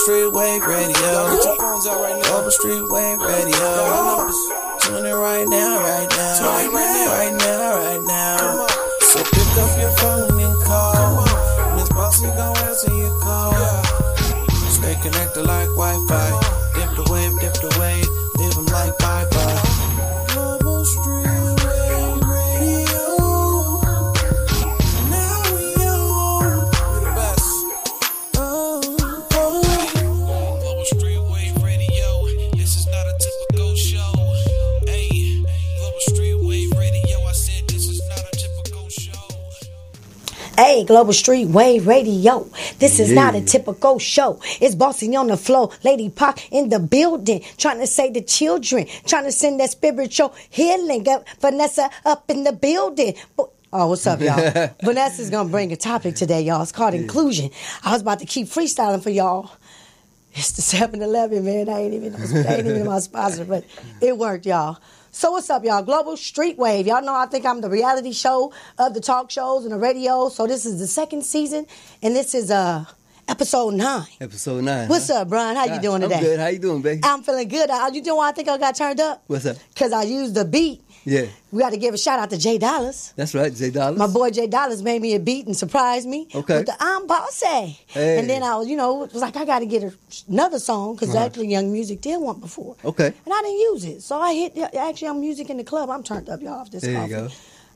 Street Wave Radio. Get your phones out right now. Global Street Wave Radio. Tune in right now, right now. Right now. So pick up your phone and call. Miss Boscee gon' answer your call. Stay connected like Wi-Fi. Dip the wave, leave them like bye-bye. Global Street Wave Radio. Now we on. We the best. Global Street Wave Radio. This is not a typical show. Hey, Global Street Wave Radio. I said this is not a typical show. Hey, Global Street Wave Radio. This is not a typical show. It's Boscee on the floor. Lady Pop in the building. Trying to save the children. Trying to send that spiritual healing. Up Vanessa up in the building. Oh, what's up, y'all? Vanessa's going to bring a topic today, y'all. It's called inclusion. I was about to keep freestyling for y'all. It's the 7-Eleven, man. I ain't even my sponsor, but it worked, y'all. So what's up, y'all? Global Street Wave. Y'all know I think I'm the reality show of the talk shows and the radio. So this is the second season, and this is episode 9. Episode 9. What's up, Brian? How you doing today? I'm good. How you doing, baby? I'm feeling good. You know why I think I got turned up? What's up? Because I used the beat. Yeah. We got to give a shout out to Jay Dollars. That's right, Jay Dollars. My boy Jay Dollars made me a beat and surprised me Okay. with the I'm Boscee. Hey. And then I was, was like, I got to get another song because actually Young Music did one before. Okay. And I didn't use it. So I hit Actually Young Music in the club. I'm turned up, y'all, off this There coffee. you go.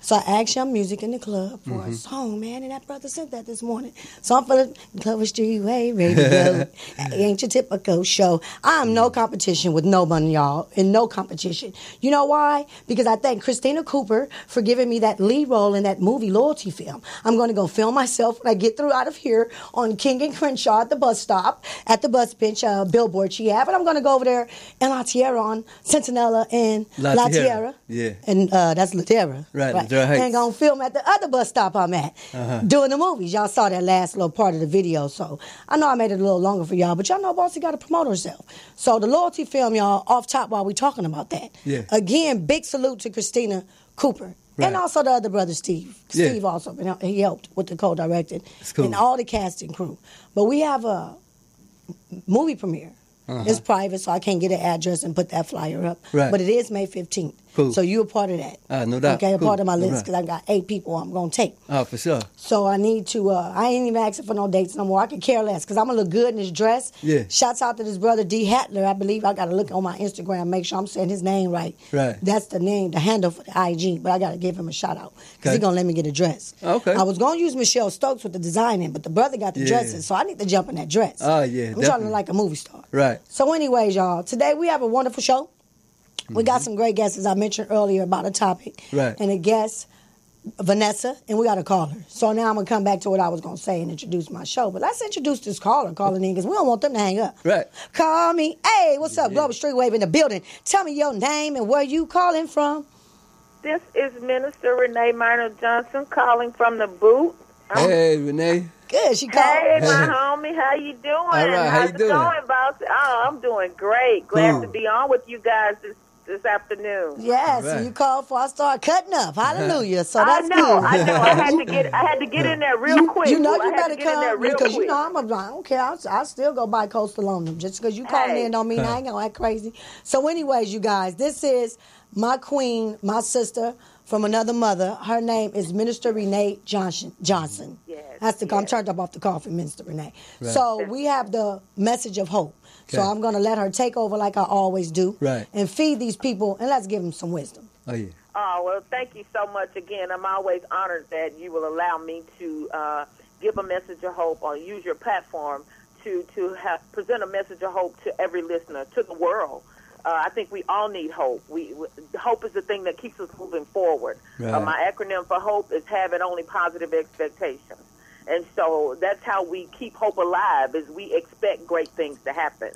So I asked Young Music in the club for a song, man, and that brother sent that this morning. So I'm feeling Global Street Wave Radio. Ain't your typical show. I'm no competition with nobody, y'all, in no competition. You know why? Because I thank Christina Cooper for giving me that lead role in that movie Loyalty film. I'm going to go film myself when I get through out of here on King and Crenshaw at the bus stop, at the bus bench billboard she have, and I'm going to go over there in La Tierra on Centinela and La Tierra. Yeah. And that's La Tierra. Right. And gonna film at the other bus stop I'm at doing the movies. Y'all saw that last little part of the video, so I know I made it a little longer for y'all, but y'all know Boscee got to promote herself. So the Loyalty film, y'all, off top while we talking about that. Yeah. Again, big salute to Christina Cooper. Right. And also the other brother, Steve. Yeah. Steve also, he helped with the co-directing Cool. and all the casting crew. But we have a movie premiere. It's private, so I can't get an address and put that flyer up. Right. But it is May 15th. Cool. So you're a part of that. No doubt. Okay, a Cool. part of my list Right. because I got 8 people I'm going to take. Oh, for sure. So I need to, I ain't even asking for no dates no more. I could care less because I'm going to look good in this dress. Yeah. Shouts out to this brother, D. Hatler. I believe I got to look on my Instagram, make sure I'm saying his name right. Right. That's the name, the handle for the IG, but I got to give him a shout out because Okay. he's going to let me get a dress. Okay. I was going to use Michelle Stokes with the designing, but the brother got the Yeah. dresses, so I need to jump in that dress. Oh, yeah, I'm trying to definitely. look like a movie star. Right. So anyways, y'all, today we have a wonderful show. We got some great guests, as I mentioned earlier, about a topic. Right. And a guest, Vanessa, and we got a caller. So now I'm going to come back to what I was going to say and introduce my show. But let's introduce this caller calling in because we don't want them to hang up. Right. Call me. Hey, what's up? Global Street Wave in the building. Tell me your name and where you calling from. This is Minister Renee Minor Johnson calling from the boot. Hey, Renee. Good, she called. Hey, my homie, how you doing? All right, how How's you doing? it going, boss? Oh, I'm doing great. Glad Cool. to be on with you guys this afternoon. Yes, Right. you called before I started cutting up. Hallelujah. So I that's know, good. I know. I had to get in there real quick. You know I you had better to get in there come real because quick. you know I don't care. I'll still go buy Coastal on them just because you calling Hey. in don't mean I ain't gonna act crazy. So anyways, you guys, this is my queen, my sister from another mother. Her name is Minister Renee Johnson. Yes, I'm yes. turned up off the coffee, Minister Renee. Right. So we have the message of hope. So Okay. I'm gonna let her take over like I always do, Right. and feed these people and let's give them some wisdom. Oh, yeah. Oh, well, thank you so much again. I'm always honored that you will allow me to give a message of hope or use your platform to present a message of hope to every listener, to the world. I think we all need hope. Hope is the thing that keeps us moving forward. Right. My acronym for hope is having only positive expectations. And so that's how we keep hope alive, is we expect great things to happen.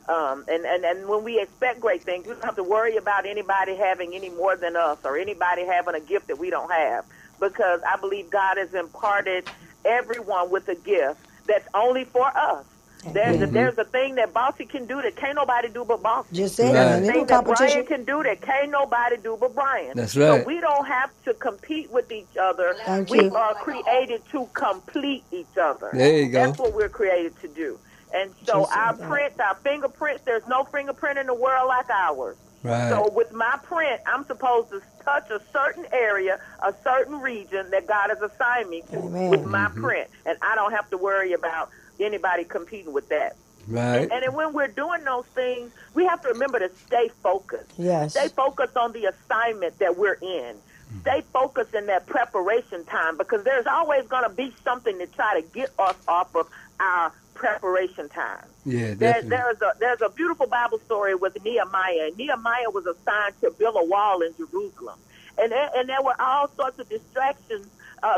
And when we expect great things, we don't have to worry about anybody having any more than us or anybody having a gift that we don't have, because I believe God has imparted everyone with a gift that's only for us. There's a thing that Boscee can do that can't nobody do but Boscee. Just said Right. that. There's a Ain't thing no that competition. Brian can do that can't nobody do but Brian. That's right. So we don't have to compete with each other. Thank We you. are created to complete each other. There you go. That's what we're created to do. And so our prints, our fingerprints, there's no fingerprint in the world like ours. Right. So with my print, I'm supposed to touch a certain area, a certain region that God has assigned me to with my print. And I don't have to worry about anybody competing with that. Right. And then when we're doing those things, we have to remember to stay focused. Yes. Stay focused on the assignment that we're in. Stay focused in that preparation time, because there's always going to be something to try to get us off of our preparation time. Yeah, definitely. There's a beautiful Bible story with Nehemiah. Nehemiah was assigned to build a wall in Jerusalem. And there were all sorts of distractions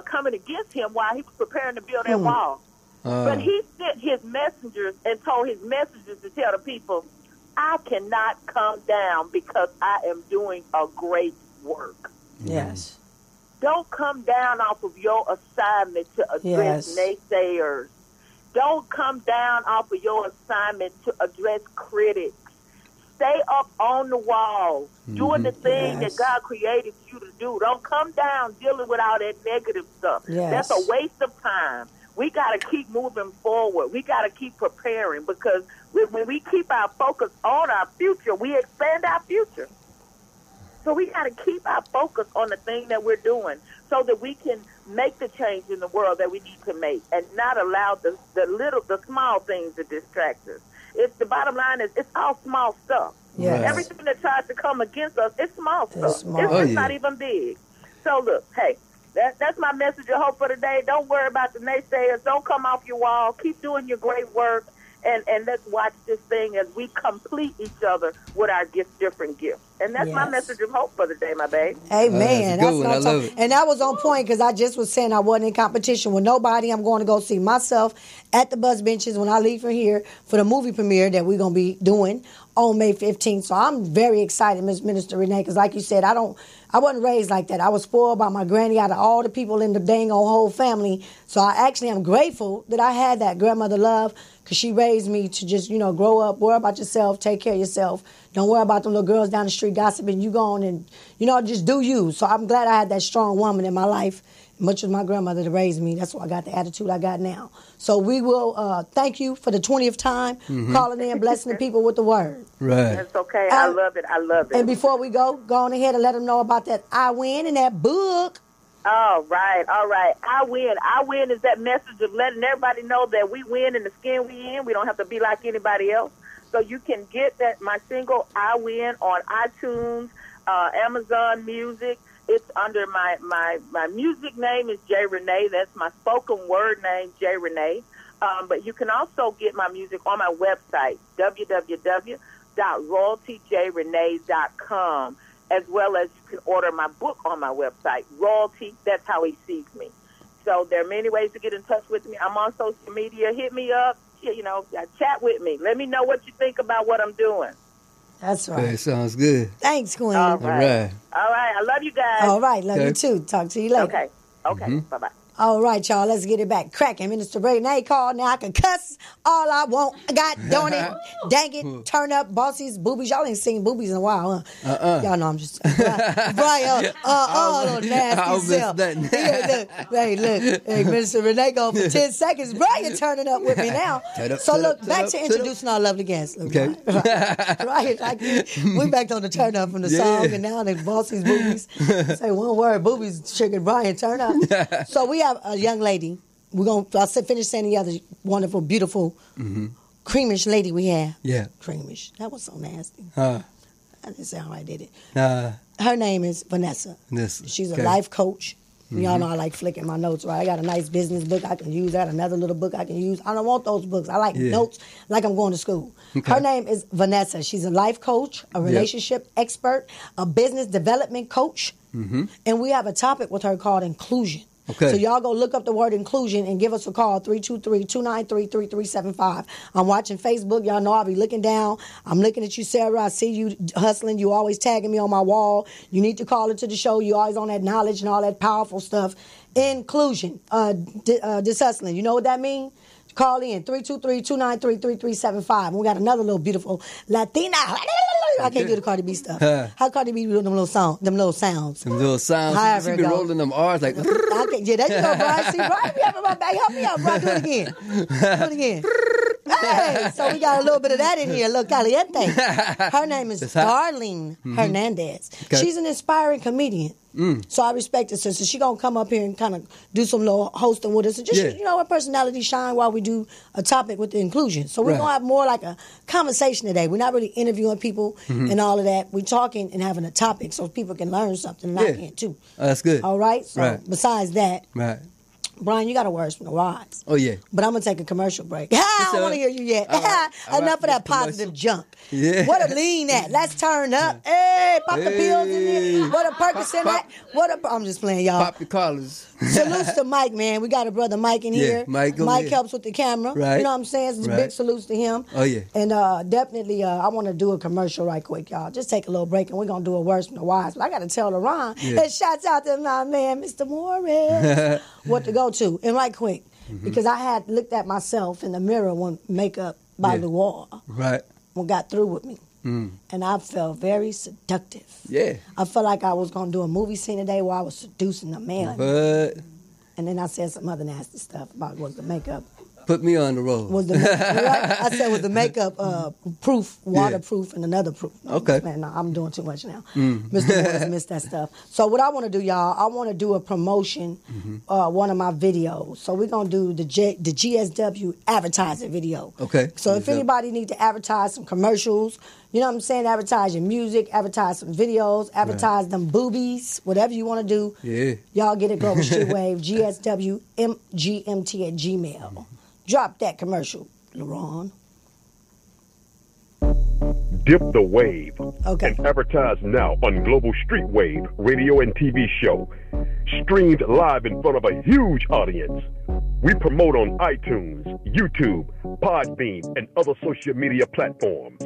coming against him while he was preparing to build that wall. But he sent his messengers and told his messengers to tell the people, I cannot come down because I am doing a great work. Yes. Don't come down off of your assignment to address naysayers. Don't come down off of your assignment to address critics. Stay up on the wall, doing the thing that God created you to do. Don't come down dealing with all that negative stuff. Yes. That's a waste of time. We got to keep moving forward. We got to keep preparing, because when we keep our focus on our future, we expand our future. So we got to keep our focus on the thing that we're doing so that we can make the change in the world that we need to make, and not allow the small things to distract us. It's the bottom line is it's all small stuff. Yes. Everything that tries to come against us, it's small stuff. It's small. It's not even big. So look, hey, that's my message of hope for today. Don't worry about the naysayers. Don't come off your wall. Keep doing your great work. And let's watch this thing as we complete each other with our different gifts. And that's my message of hope for the day, my babe. Amen. That's what I'm talking. And that was on point, because I just was saying I wasn't in competition with nobody. I'm going to go see myself at the bus benches when I leave from here for the movie premiere that we're going to be doing on May 15th. So I'm very excited, Miss Minister Renee, because like you said, I wasn't raised like that. I was spoiled by my granny out of all the people in the dang old whole family. So I actually am grateful that I had that grandmother love, because she raised me to just, grow up, worry about yourself, take care of yourself. Don't worry about them little girls down the street gossiping. You go on and, just do you. So I'm glad I had that strong woman in my life, much as my grandmother to raise me. That's why I got the attitude I got now. So we will thank you for the 20th time, calling in, blessing the people with the word. Right. That's okay. I love it. I love it. And before we go on ahead and let them know about that I Win and that book. All right. I win. I win is that message of letting everybody know that we win in the skin we in. We don't have to be like anybody else. So you can get my single I Win on iTunes, Amazon Music. It's under my music name is J. Renee. That's my spoken word name, J. Renee. But you can also get my music on my website, www.royaltyjrenee.com. As well as you can order my book on my website, Royalty, That's How He Sees Me. So there are many ways to get in touch with me. I'm on social media. Hit me up, chat with me. Let me know what you think about what I'm doing. That's right. Okay, sounds good. Thanks, Queen. All right. I love you guys. All right, love you too. Talk to you later. Okay. Bye-bye. All right, y'all, let's get it back cracking. Minister Renee called. Now I can cuss all I want. God darn it. Dang it. Turn up Bossee's boobies. Y'all ain't seen boobies in a while, huh? Y'all know I'm just... Brian, nasty self. Look. Hey, Minister Renee go for 10 seconds. Brian turning up with me now. Back to introducing our lovely guests. Okay. Right. We back on the turn up from the song, and now the Bossee's boobies. Say one word, boobies, chicken, Brian, turn up. So we have a young lady. I'll finish saying the other wonderful, beautiful, creamish lady we have. Yeah. Creamish. That was so nasty. That didn't sound right, did it? Her name is Vanessa. She's a life coach. Y'all know I like flicking my notes, right? I got a nice business book I can use. I got another little book I can use. I don't want those books. I like notes like I'm going to school. Okay. Her name is Vanessa. She's a life coach, a relationship expert, a business development coach. And we have a topic with her called inclusion. Okay. So y'all go look up the word inclusion and give us a call, 323-293-3375. I'm watching Facebook. Y'all know I'll be looking down. I'm looking at you, Sarah. I see you hustling. You always tagging me on my wall. You need to call into the show. You always on that knowledge and all that powerful stuff. Inclusion, this hustling. You know what that means? Call in, 323-293-3375. We got another little beautiful Latina. I can't do the Cardi B stuff. How Cardi B do them little sounds? Them little sounds. However she be rolling them R's like. Yeah, there you go, Brian. See, Brian be having my back. Help me out, Brian. Do it again. Hey, so we got a little bit of that in here. Look, caliente. Her name is Darlene Hernandez. Okay. She's an inspiring comedian. So I respect her. So she gonna come up here and kind of do some little hosting with us, and just her personality shine while we do a topic with the inclusion. So we're gonna have more like a conversation today. We're not really interviewing people and all of that. We're talking and having a topic so people can learn something and I can too. That's good. All right. So besides that, Brian, you got a words from the wise. Oh, yeah. But I'm going to take a commercial break. I don't want to hear you yet. Enough of that positive junk. Yeah. What a lean at. Let's turn up. Hey, pop the pills in there. What a Percocet at. I'm just playing, y'all. Pop your collars. Salutes to Mike, man. We got a brother Mike in here. Mike helps with the camera. Right. You know what I'm saying? It's big salutes to him. Oh, yeah. And definitely, I want to do a commercial right quick, y'all. Just take a little break, and we're going to do a words from the wise. But I got to tell LaRon, and shouts out to my man, Mr. Morris, what to go to. And right quick, because I had looked at myself in the mirror when Makeup by Luar got through with me. And I felt very seductive. Yeah. I felt like I was going to do a movie scene today where I was seducing a man. And then I said some other nasty stuff about was the makeup. Put me on the road. I said was the makeup proof, waterproof, and another proof. Okay. Man, no, I'm doing too much now. Mr. Morris missed that stuff. So what I want to do, y'all, I want to do a promotion, one of my videos. So we're going to do the GSW advertising video. Okay. So if anybody needs to advertise some commercials, you know what I'm saying, advertise your music, advertise some videos, advertise them boobies, whatever you want to do. Yeah. Y'all get it, Global Street Wave, GSWMGMT@gmail. Drop that commercial, LaRon. Dip the wave. And advertise now on Global Street Wave radio and TV show. Streamed live in front of a huge audience. We promote on iTunes, YouTube, Podbean, and other social media platforms.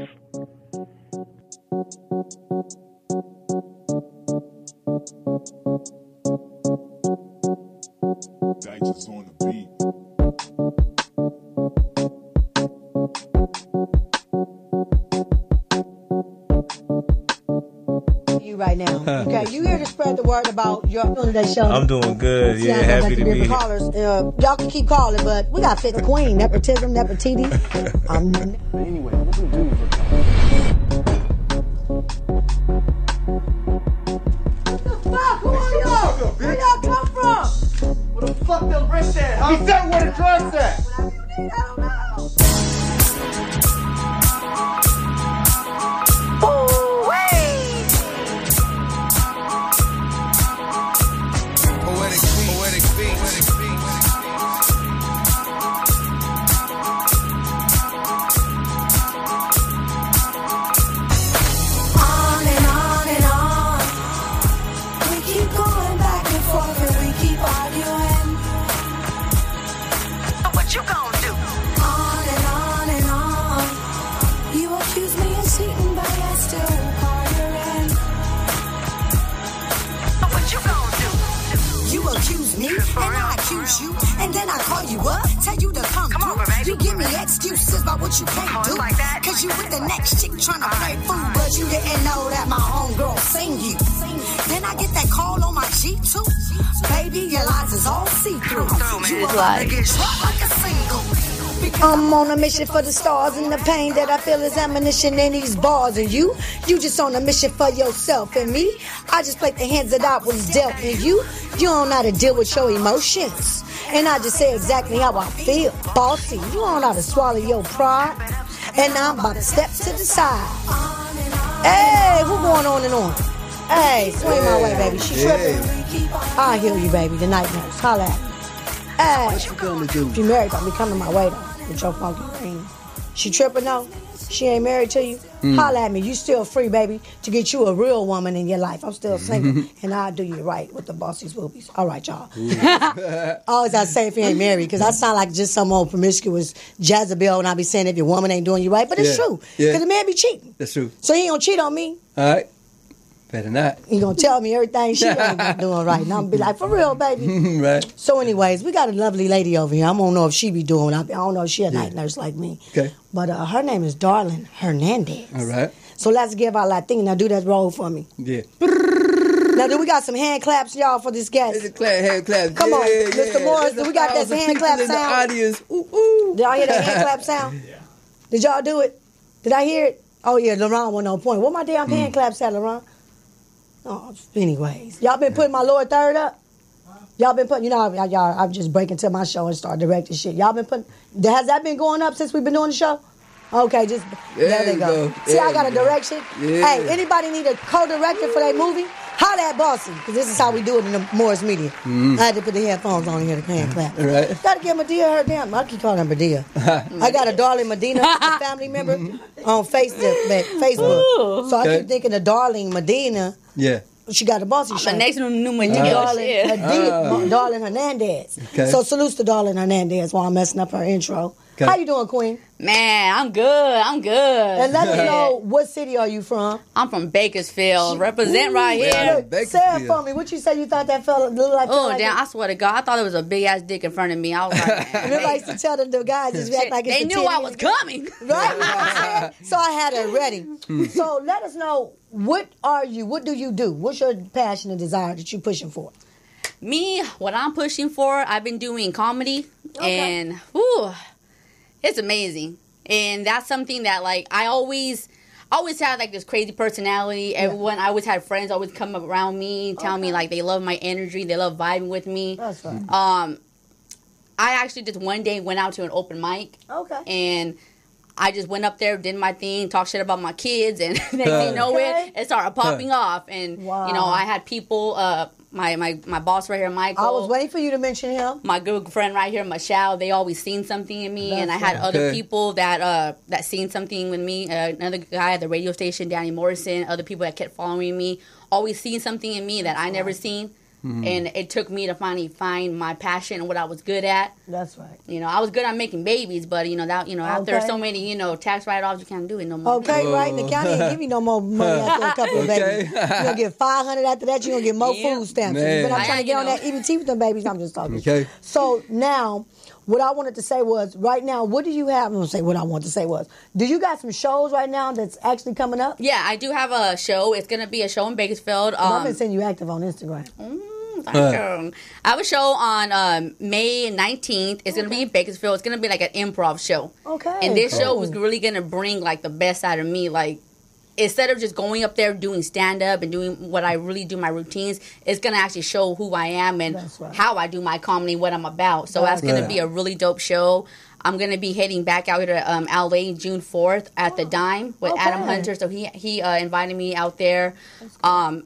Digits on the beat. You right now. Okay, you here to spread the word about your that show. I'm doing good. Yeah, happy to be here. Callers. Y'all can keep calling, but we got fit the queen, nepotism, nepotivity. Anyway, what we do for where y'all come from? Where the fuck them bricks at? He said where the drugs at. I don't know. You, and then I call you up, tell you to come over, baby. You give me excuses about what you can't do, like that. Cause you with the next chick trying to play fool, but you didn't know that my homegirl sing you. Then I get that call on my G2, baby, your lies is all see-through. You about to get dropped like a single. I'm on a mission for the stars, and the pain that I feel is ammunition in these bars. And you just on a mission for yourself. And me, I just played the hands that I was dealt. And you don't know how to deal with your emotions. And I just say exactly how I feel. Bossy, you don't know how to swallow your pride. And now I'm about to step to the side. Hey, what's going on and on? Hey, swing my way, baby. She tripping. I'll heal you, baby. The night nurse. Holla at me. Hey, what you gonna do? She married, don't be coming my way though. With your funky ring. She tripping though? She ain't married to you? Holla at me. You still free, baby, to get you a real woman in your life. I'm still single, and I'll do you right with the Bossie's boobies. All right, y'all. Always I say if you ain't married, because I sound like just some old promiscuous Jezebel, and I be saying if your woman ain't doing you right, but it's true. Because the man be cheating. That's true. So he ain't gonna cheat on me. All right. Better not. He gonna tell me everything she ain't doing right. And I'm gonna be like, for real, baby. Right. So anyways, we got a lovely lady over here. I don't know if she be doing I don't know if she a night nurse like me. Okay. But her name is Darlene Hernandez. All right. So let's give our Latina. Now do that roll for me. Yeah. Now, do we got some hand claps, y'all, for this guest? Hand clap. Come on, Mr. Morris, do we got that hand clap in sound? The audience. Ooh, ooh. Did y'all hear that hand clap sound? Yeah. Did y'all do it? Did I hear it? Oh, yeah, LaRon went on point. What my damn hand claps at, LaRon? Oh, anyways. Y'all been putting my lower third up? Y'all been putting, y'all, I'm just breaking to my show and start directing shit. Y'all been putting, has that been going up since we've been doing the show? Okay, there they go. See, I got a direction. Yeah. Hey, anybody need a co-director for that movie? Holla at Boscee, because this is how we do it in the Morris Media. I had to put the headphones on here to hand clap. Right. Got to give Medea her damn. I keep calling her Medea. I got a darling Medina, a family member, on Facebook. Ooh. So I keep thinking of darling Medina. Yeah. She got a Boscee show. The next new Medina. Darling Hernandez. Okay. So salutes to Darling Hernandez while I'm messing up her intro. Okay. How you doing, Queen? Man, I'm good. And let us know, what city are you from? I'm from Bakersfield. Represent right here. Look, say it for me. What you say you thought that fella looked like? Oh, damn. I swear to God. I thought it was a big-ass dick in front of me. I was like, man. Everybody used to tell them the guys just act like it's They knew I was coming. Right? So I had it ready. So let us know, what are you? What do you do? What's your passion and desire that you're pushing for? Me, what I'm pushing for, I've been doing comedy. Okay. And, it's amazing. And that's something that, like, I always had, like, this crazy personality. Everyone, I always had friends always come around me, tell me, like, they love my energy. They love vibing with me. That's right. I actually just one day went out to an open mic. Okay. And I just went up there, did my thing, talked shit about my kids, and next thing you know it started popping off. And, I had people, my boss right here, Michael. I was waiting for you to mention him. My good friend right here, Michelle, they always seen something in me. And I had other people that seen something with me. Another guy at the radio station, Danny Morrison, other people that kept following me, always seen something in me that I never seen. And it took me to finally find my passion and what I was good at. That's right. I was good at making babies, but after so many tax write-offs, you can't do it no more. Okay, right. The county ain't give you no more money after a couple of babies. You're gonna get $500 after that. You're gonna get more food stamps. But I'm trying to get on that EBT with them babies. I'm just talking. Okay. So now, what I wanted to say was, right now, what do you have? I'm gonna say what I wanted to say was, do you got some shows right now that's actually coming up? Yeah, I do have a show. It's gonna be a show in Bakersfield. I've been seeing you active on Instagram. I have a show on May 19th. It's going to be in Bakersfield. It's going to be like an improv show. Okay. And this show was really going to bring like the best out of me. Like, instead of just going up there doing stand-up and doing what I really do, my routines, it's going to actually show who I am and how I do my comedy, what I'm about. So that's going to be a really dope show. I'm going to be heading back out here to LA June 4th at the Dime with Adam Hunter. So he invited me out there. I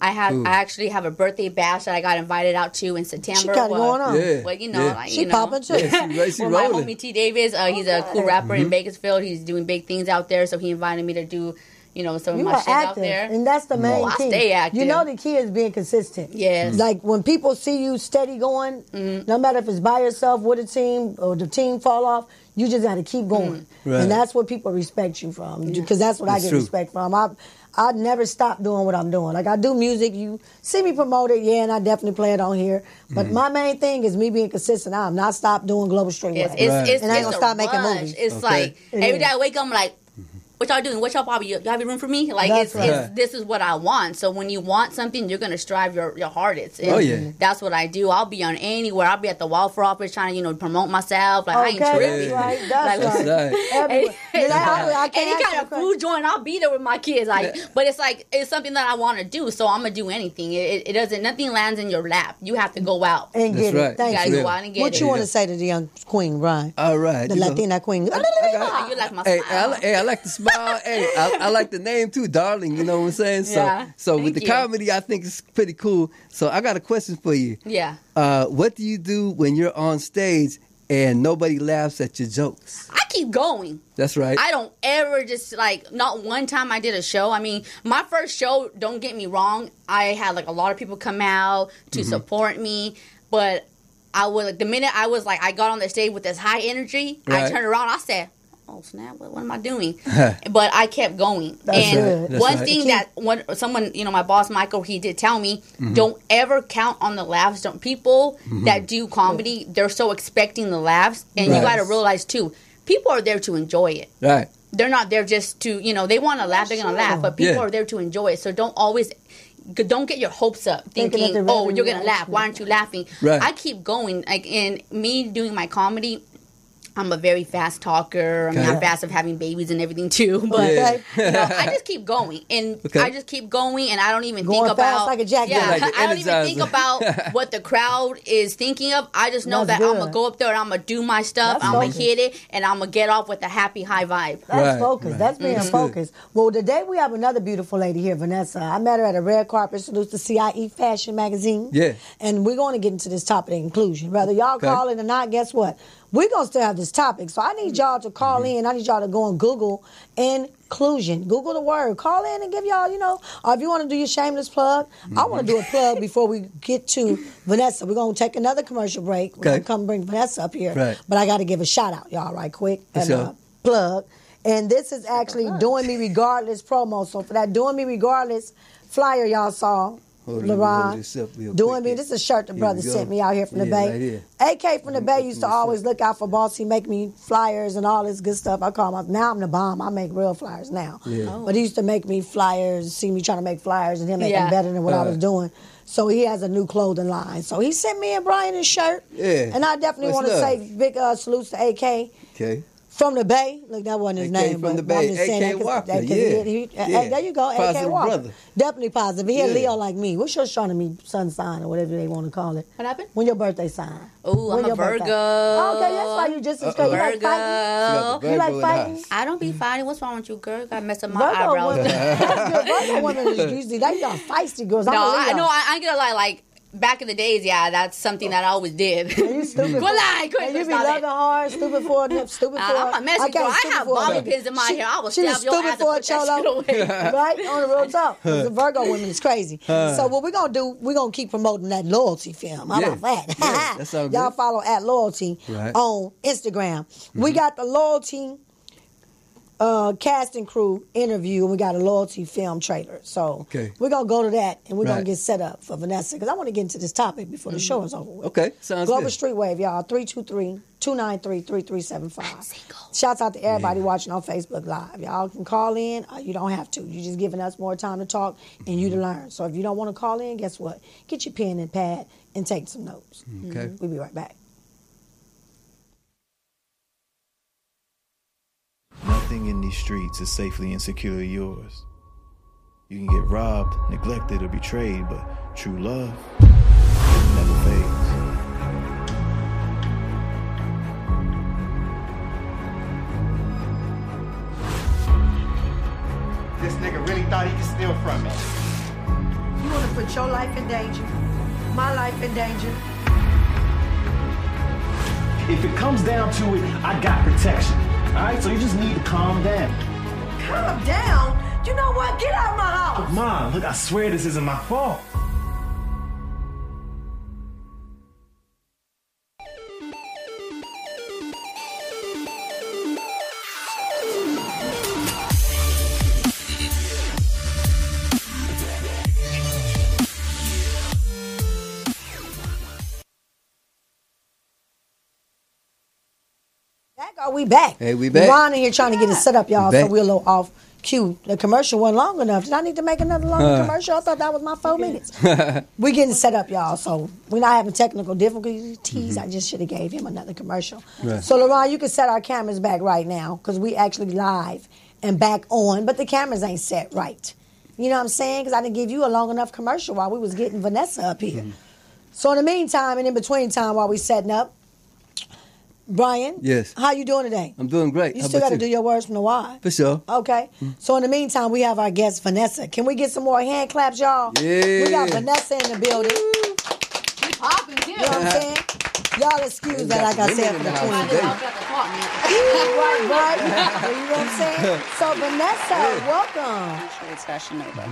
actually have a birthday bash that I got invited out to in September. She got it going on. Yeah. Well, she popping too. She with my homie T. Davis. He's a cool rapper in Bakersfield. He's doing big things out there. So he invited me to do some of my shit out there. And that's the main key. I stay active. The key is being consistent. Yes. Like, when people see you steady going, no matter if it's by yourself, with a team, or the team fall off, you just got to keep going. Right. And that's what people respect you from. Because that's what I get respect from. I never stop doing what I'm doing. Like, I do music. You see me promote it, and I definitely play it on here. But my main thing is me being consistent. I'm not stop doing Global Street Wave. And I ain't going to stop making movies. It's like, every day I wake up, I'm like, what y'all doing? What y'all probably, y'all have room for me? Like, this is what I want. So when you want something, you're going to strive your hardest. And that's what I do. I'll be on anywhere. I'll be at the welfare office trying to, promote myself. Like, I ain't tripping. That's right. Any kind of food joint, I'll be there with my kids. Like, but it's something that I want to do. So I'm going to do anything. It doesn't, nothing lands in your lap. You have to go out. And get it. You got to go out and get it. What you want to say to the young queen, Brian? All right. The Latina queen. You like my smile. I like the smile. Hey, I like the name too, darling. You know what I'm saying? So with the comedy, I think it's pretty cool. So I got a question for you. Yeah. What do you do when you're on stage and nobody laughs at your jokes? I keep going. That's right. I don't ever just, not one time I did a show. I mean, my first show, don't get me wrong, I had a lot of people come out to support me, but I would, the minute I got on the stage with this high energy, I turned around, I said, oh snap, what am I doing? But I kept going. One thing that someone, my boss Michael, he did tell me, don't ever count on the laughs. People that do comedy, they're so expecting the laughs, and you got to realize too, people are there to enjoy it. Right. They're not there just to, they want to laugh, they're going to laugh, but people are there to enjoy it. So don't always don't get your hopes up thinking, oh, you're gonna laugh. Why aren't you laughing? Right. I keep going. Like in me doing my comedy, I'm a very fast talker. I'm not fast of having babies and everything too, but I just keep going, and I just keep going, and I don't even think about like a jackass. I don't even think about what the crowd is thinking of. I just know that I'm gonna go up there and I'm gonna do my stuff. I'm gonna hit it, and I'm gonna get off with a happy high vibe. That's focused. That's being focused. Well, today we have another beautiful lady here, Vanessa. I met her at a red carpet salute to CIE Fashion Magazine. Yeah, and we're going to get into this topic of inclusion. Whether y'all call it or not, guess what? We're going to still have this topic. So I need y'all to call in. I need y'all to go and Google inclusion. Google the word. Call in and give y'all, or if you want to do your shameless plug, I want to do a plug before we get to Vanessa. We're going to take another commercial break. We're going to come bring Vanessa up here. Right. But I got to give a shout out, y'all, right quick. And plug. And this is actually Doing Me Regardless promo. So for that Doing Me Regardless flyer y'all saw, LaRon, Doing Me. This is a shirt the brother sent me out here from the Bay. Right AK from the Bay used to always look out for Boscee, make me flyers and all this good stuff. I call him. Now I'm the bomb. I make real flyers now. But he used to make me flyers, see me trying to make flyers, and him make them better than what I was doing. So he has a new clothing line. So he sent me and Brian his shirt. Yeah. And I definitely want to say big salutes to AK. Okay. From the Bay. Look, that wasn't his name. From the Bay. AK Walker. There you go. AK Walker. Brother. Definitely positive. He a Leo like me. What's your sun sign or whatever they want to call it? What happened? When your birthday sign? Oh, I'm a Virgo. Oh, okay, that's why you just as straight. You like fighting? You like fighting? I don't be fighting. What's wrong with you, girl? Got messed up my eyebrows. Virgo women is usually y'all feisty girls. No, I know. I ain't gonna lie. Like, back in the days, that's something that I always did. Are you stupid? Good lie. And you be loving hard, stupid for I'm a messy girl. I have bobby pins in my hair. I will stab your ass and put that shit away. Right? On the real talk. The Virgo women is crazy. So what we're going to do, we're going to keep promoting that loyalty film. How about that? That sounds y'all good. follow at Loyalty on Instagram. We got the Loyalty cast and crew interview, and we got a Loyalty film trailer. So we're going to go to that, and we're going to get set up for Vanessa, because I want to get into this topic before the show is over with. Okay, sounds Global good. Street Wave, y'all, 323-293-3375. Shouts out to everybody watching on Facebook Live. Y'all can call in, or you don't have to. You're just giving us more time to talk and you to learn. So if you don't want to call in, guess what? Get your pen and pad and take some notes. Okay. We'll be right back. Nothing in these streets is safely and securely yours. You can get robbed, neglected, or betrayed, but true love never fades. This nigga really thought he could steal from me. You want to put your life in danger, my life in danger. If it comes down to it, I got protection. All right, so you just need to calm down. Calm down? You know what? Get out of my house. But Mom, look, I swear this isn't my fault. We back. Hey, we back. Ron in here trying to get it set up, y'all, so we're a little off cue. The commercial wasn't long enough. Did I need to make another longer commercial? I thought that was my 4 minutes. We're getting set up, y'all, so we're not having technical difficulties. I just should have gave him another commercial. Right. So, LaRon, you can set our cameras back right now, because we actually live and back on, but the cameras ain't set right. You know what I'm saying? Because I didn't give you a long enough commercial while we was getting Vanessa up here. So in the meantime and in between time while we setting up, Brian, yes, how you doing today? I'm doing great. You still got to do your words from the Y. For sure. Okay. So in the meantime, we have our guest, Vanessa. Can we get some more hand claps, y'all? Yeah. We got Vanessa in the building. You know what I'm saying? Y'all excuse that, like I said, for the 20 days. Right. You know what I'm saying? So Vanessa, welcome. It's Fashion Nova. Okay.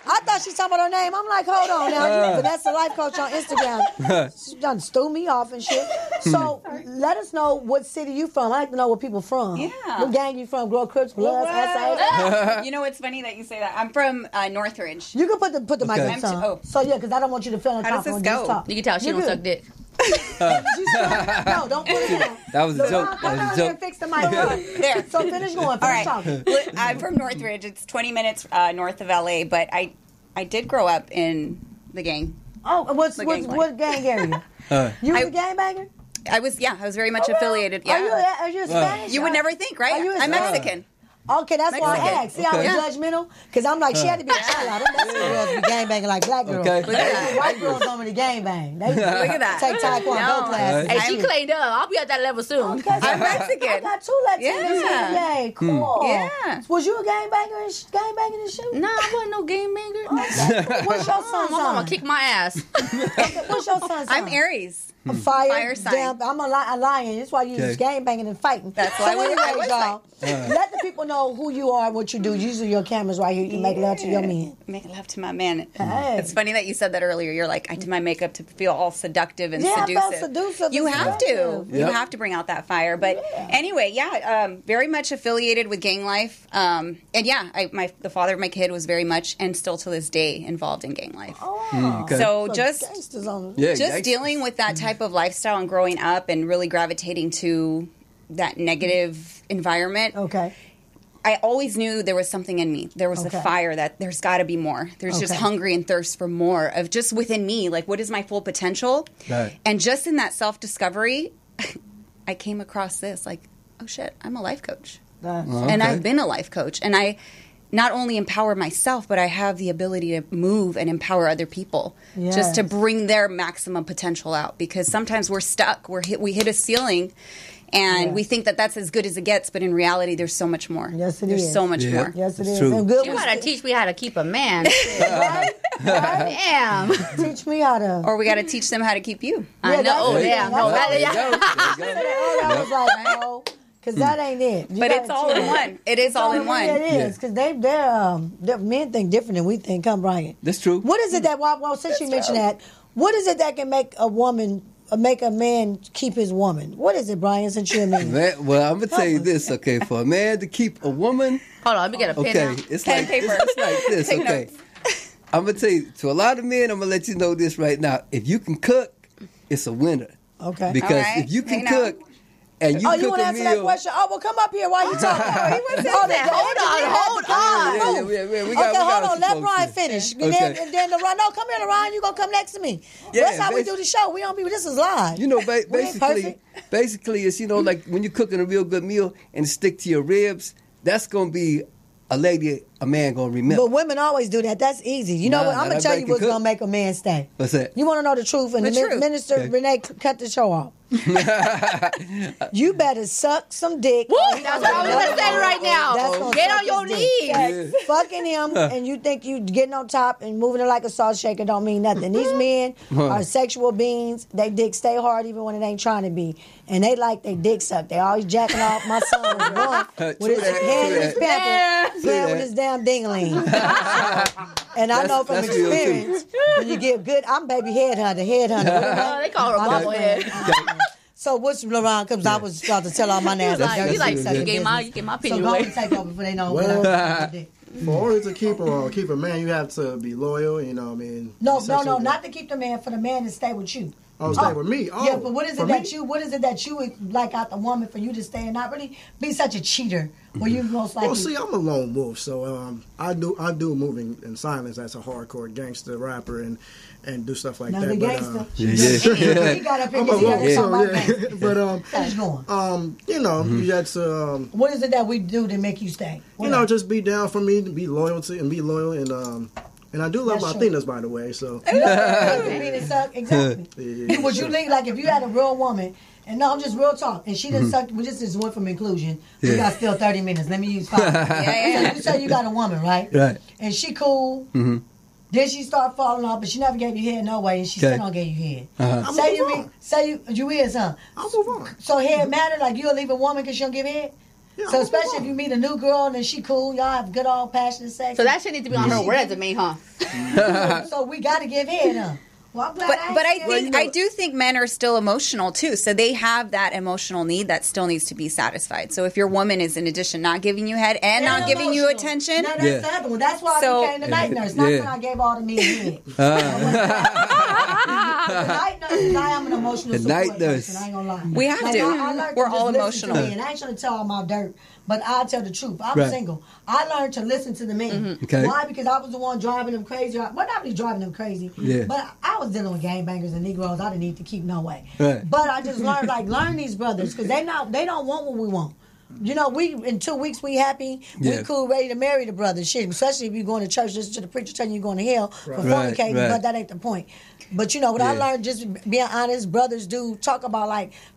I thought she was talking about her name. I'm like, hold on now. You Vanessa Life Coach on Instagram. She done stole me off and shit. So let us know what city you from. I like to know where people from. Yeah. What gang you from? Girl Crips, Bloods, SA? You know, it's funny that you say that. I'm from Northridge. You can put the mic on. So yeah, because I don't want you to feel uncomfortable. How does this go? You can tell she don't suck dick. No, don't put it down. That was a joke. Come out here and fix the mic. There. So finish going. Finish talking. I'm from Northridge. It's 20 minutes north of LA, but I did grow up in the gang. Oh, what gang area? You was a gangbanger? I was very much affiliated. Yeah. Are you Spanish? You would never think, right? I'm Mexican. Okay, that's why I asked. See, I was judgmental because I'm like, she had to be a child. Them Mexican girls be gangbanging like black girls. Okay. White girls don't really gangbang. They Look at that. take taekwondo classes. Hey, she cleaned up. I'll be at that level soon. Okay, I'm Mexican. I got 2 Latinas in the gang. Cool. Yeah. Was you a gangbanger and shoot? No, I wasn't no gangbanger. Okay. What's your son's My mama kicked my ass. Okay, what's your son's I'm Aries. A fire sign. Damn, I'm a lion. That's why you use gangbanging and fighting. That's why I was y'all. Let the people know who you are, what you do. Usually your camera's right here. You make love to your man. Make love to my man. Hey. It's funny that you said that earlier. You're like, I did my makeup to feel all seductive and I seductive. felt seductive. You have to. You have to bring out that fire. But anyway, very much affiliated with gang life. And the father of my kid was very much and still to this day involved in gang life. So just dealing with that type of lifestyle and growing up and really gravitating to that negative environment. Okay. I always knew there was something in me. There was a fire that there's got to be more. There's just hungry and thirst for more of just within me. Like, what is my full potential? Right. And just in that self-discovery, I came across this. Like, oh, shit, I'm a life coach. And I've been a life coach. And I not only empower myself, but I have the ability to move and empower other people just to bring their maximum potential out. Because sometimes we're stuck. We hit a ceiling. And we think that that's as good as it gets, but in reality, there's so much more. Yes, it is. There's so much more. Yes, it is. True. And good You got to teach me how to keep a man. right? Damn. Teach me how to. Or we got to teach them how to keep you. I know. Oh, yeah. No, I was like, no. Because that ain't it. But it's all in one. It is all in one. It is. Because they're men think different than we think. Come, Brian. That's true. What is it that, well, since you mentioned that, what is it that can make a man keep his woman? What is it, Brian, since you're a man? Well, I'm going to tell you this, okay? For a man to keep a woman... Hold on, let me get a pen now. It's like this, okay? I'm going to tell you, to a lot of men, I'm going to let you know this right now. If you can cook, it's a winner. Okay. Because if you can cook... And you want to answer that question? Oh, well, come up here while you talking. Hold on. Hold on. Let Brian finish. And then LeRon, no, come here, LeRon. You going to come next to me. That's how we do the show. We don't be, this is live. You know, basically, it's, like when you're cooking a real good meal and stick to your ribs, that's going to be a man going to remember. But women always do that. That's easy. You know what? I'm going to tell you what's going to make a man stay. What's that? You want to know the truth? And the Minister Renee cut the show off. You better suck some dick. Woo, that's what I was going to say right now. Get on your knees. Fucking him, and you think you getting on top and moving it like a salt shaker don't mean nothing. These men are sexual beings. They dick stay hard even when it ain't trying to be. And they like they dick suck. They always jacking off. My son was one with his hand in his pamper, playing with his damn dingling. And I know from experience, when you get good, I'm baby headhunter. They call her a bobblehead. So what's LeRon? Because I was about to tell all my nasty. You get my opinion away. So go and take over before they know. For order to keep a man, you have to be loyal. You know what I mean? No, not to keep the man. For the man to stay with you. Stay with me. Yeah, but what is it that you would like out the woman for you to stay and not really be such a cheater? Where you most likely. Well, see, I'm a lone wolf, so I do moving in silence as a hardcore gangster rapper and do stuff like that. The gangster. He got up in here. But you got to. What is it that we do to make you stay? Just be down for me, be loyal, and I do love Latinas, by the way. So exactly. Would you think like if you had a real woman? And no, I'm just real talk. And she done sucked. We just went from inclusion. We got still 30 minutes. Let me use 5. So you say you got a woman, right? Right. And she cool. Mm-hmm. Then she start falling off, but she never gave you head no way, and she still don't give you head. Say you is, huh? I'll move on. So head matter? Like you'll leave a woman because she don't give head? Yeah, so especially if you meet a new girl and then she cool, y'all have good old passionate sex. So that shit need to be on her resume, huh? So we got to give head, huh? Well, I'm glad but I do think men are still emotional too, so they have that emotional need that still needs to be satisfied. So if your woman is in addition not giving you head and not giving you attention, no, that's the other one. That's why I became the night nurse. Not when I gave all the men head. The night nurse is I am an emotional support person. I ain't gonna lie. We have to. We're all emotional. And I ain't trying to tell all my dirt, but I'll tell the truth. I'm single. I learned to listen to the men. Okay. Why? Because I was the one driving them crazy. Well, not really driving them crazy, but I was dealing with gangbangers and Negroes I didn't need to keep no way. Right. But I just learned, learn these brothers, because they don't want what we want. You know, we in 2 weeks we happy, we cool, ready to marry the brothers. Shit, especially if you're going to church, listen to the preacher telling you you're going to hell for fornicating, but that ain't the point. But you know what I learned, just being honest, brothers do talk about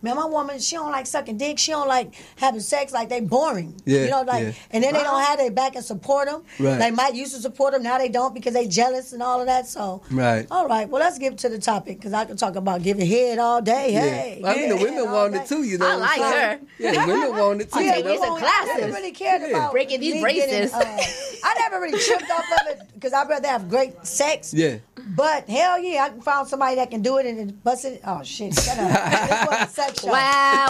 man, my woman, she don't like sucking dick, she don't like having sex, like they boring. You know, and then they don't have their back and support them. They might used to support them, now they don't because they jealous and all of that. So all right, well let's get to the topic, because I can talk about giving head all day. Hey, I mean the women want it too, you know. I like her. Yeah, the women want it too. Take me some classes. I never really cared about breaking these braces. I never really tripped off of it because I'd rather have great sex. Yeah. But hell yeah, I can find somebody that can do it and then bust it. Oh shit, shut up. This was a sex show. Wow.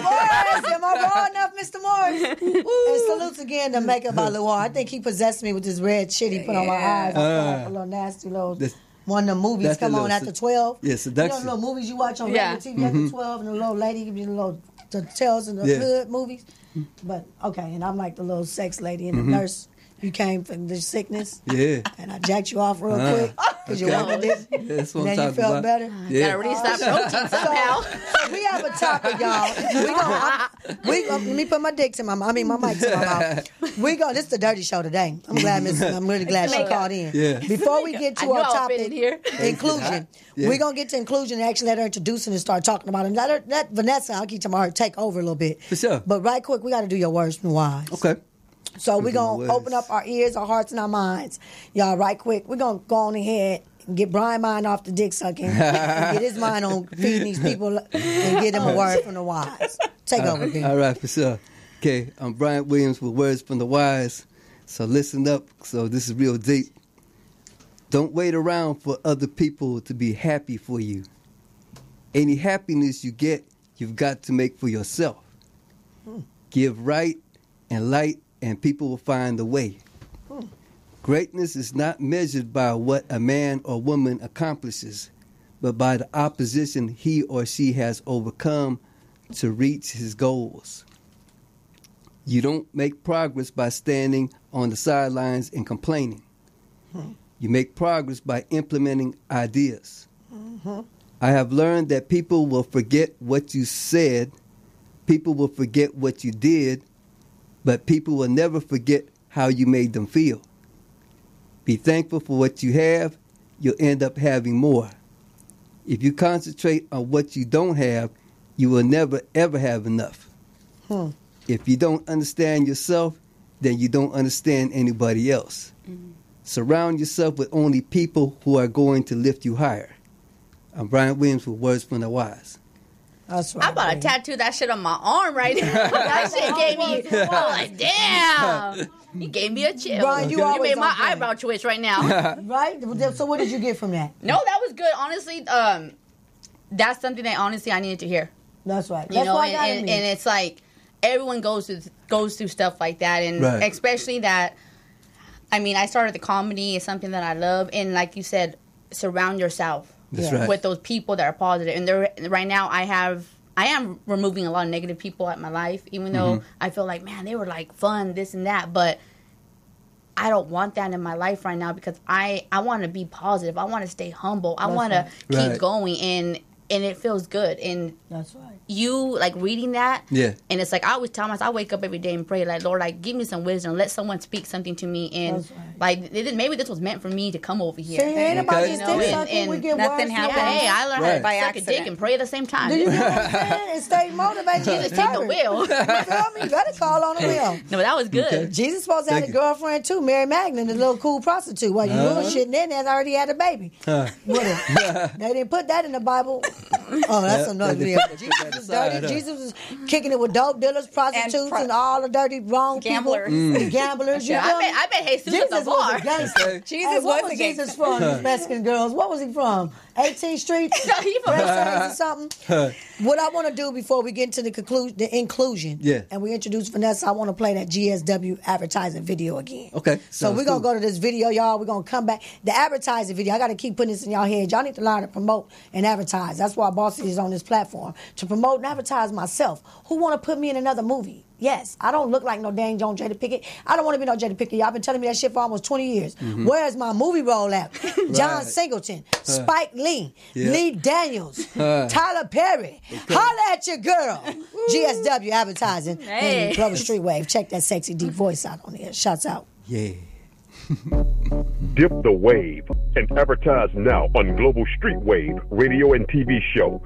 Morris, am I raw enough, Mr. Morris? And salutes again to Makeup by Luar. I think he possessed me with this red shit he put on my eyes. I feel like a little nasty little. One of the movies come on after 12. Yeah, seduction. You know the little movies you watch on regular TV after 12, and the little lady give you the little Tales in the Hood movies. But okay, and I'm like the little sex lady and the nurse. You came from the sickness, and I jacked you off real quick because you wanted it. That's what and I'm then you felt about. better. Gotta release that protein somehow. So we have a topic, y'all. Let me put my dick to my mic to my mouth. This is the dirty show today. I'm really glad she called in. Yeah. Before we get to our topic, inclusion. We're gonna get to inclusion and actually let her introduce and start talking about it. Let Vanessa, I'll keep her take over a little bit. For sure. But right quick, we got to do your words and whys. Okay. So we're going to open up our ears, our hearts, and our minds. Y'all, right quick, we're going to go on ahead and get Brian's mind off the dick sucking and get his mind on feeding these people and get him a word from the wise. Take over, B. All right, for sure. Okay, I'm Brian Williams with Words from the Wise. So listen up. So this is real deep. Don't wait around for other people to be happy for you. Any happiness you get, you've got to make for yourself. Give right and light, and people will find a way. Greatness is not measured by what a man or woman accomplishes, but by the opposition he or she has overcome to reach his goals. You don't make progress by standing on the sidelines and complaining. You make progress by implementing ideas. I have learned that people will forget what you said, people will forget what you did, but people will never forget how you made them feel. Be thankful for what you have, you'll end up having more. If you concentrate on what you don't have, you will never ever have enough. If you don't understand yourself, then you don't understand anybody else. Surround yourself with only people who are going to lift you higher. I'm Brian Williams with Words from the Wise. That's right, I'm about to tattoo that shit on my arm right now. That shit gave me, I was like, damn. He gave me a chill. Brian, you made my eyebrow twitch right now. Right? So what did you get from that? No, that was good. Honestly, that's something that honestly I needed to hear. That's right. You know, and it's like everyone goes through stuff like that, and especially that. I mean, I started the comedy. It's something that I love, and like you said, surround yourself with those people that are positive. And right now, I am removing a lot of negative people out of my life, even though I feel like, man, they were like fun, this and that, but I don't want that in my life right now because I want to be positive. I want to stay humble. I want to keep going, and it feels good. And that's right. You like reading that, and it's like I always tell myself, I wake up every day and pray, like, Lord, like give me some wisdom. Let someone speak something to me, and like maybe this was meant for me to come over here. See, ain't about this and we get nothing happened. Yeah, hey, I learned how to suck a dick and pray at the same time. Do you know what I'm saying? And stay motivated. Jesus, take the wheel. You feel me? You better call on the wheel. No, that was good. Okay. Jesus supposed to have a girlfriend too, Mary Magdalene, the little cool prostitute. Well, you bullshitting in there, already had a baby with her. They didn't put that in the Bible. Oh, that's another video. Jesus was dirty. Jesus was kicking it with dope dealers, prostitutes, and all the dirty, wrong gamblers. people. Gamblers. You know? I bet Jesus Jesus at the was bar. a gangster. Jesus what was was a Jesus from? These Mexican girls. What was he from? 18th Street? or something? What I want to do before we get into the inclusion, and we introduce Vanessa, I want to play that GSW advertising video again. Okay. So we're going to go to this video, y'all. We're going to come back. The advertising video, I got to keep putting this in y'all head. Y'all need to learn to promote and advertise. That's why Boscee is on this platform, to promote and advertise myself. Who want to put me in another movie? Yes, I don't look like no dang Joan Jada Pickett. I don't want to be no Jada Pickett. Y'all been telling me that shit for almost 20 years. Where's my movie role at? John Singleton, Spike Lee, Lee Daniels, Tyler Perry. Holla at your girl. GSW advertising and Global Street Wave. Check that sexy deep voice out on there. Shouts out. Yeah. Dip the wave and advertise now on Global Street Wave radio and TV show.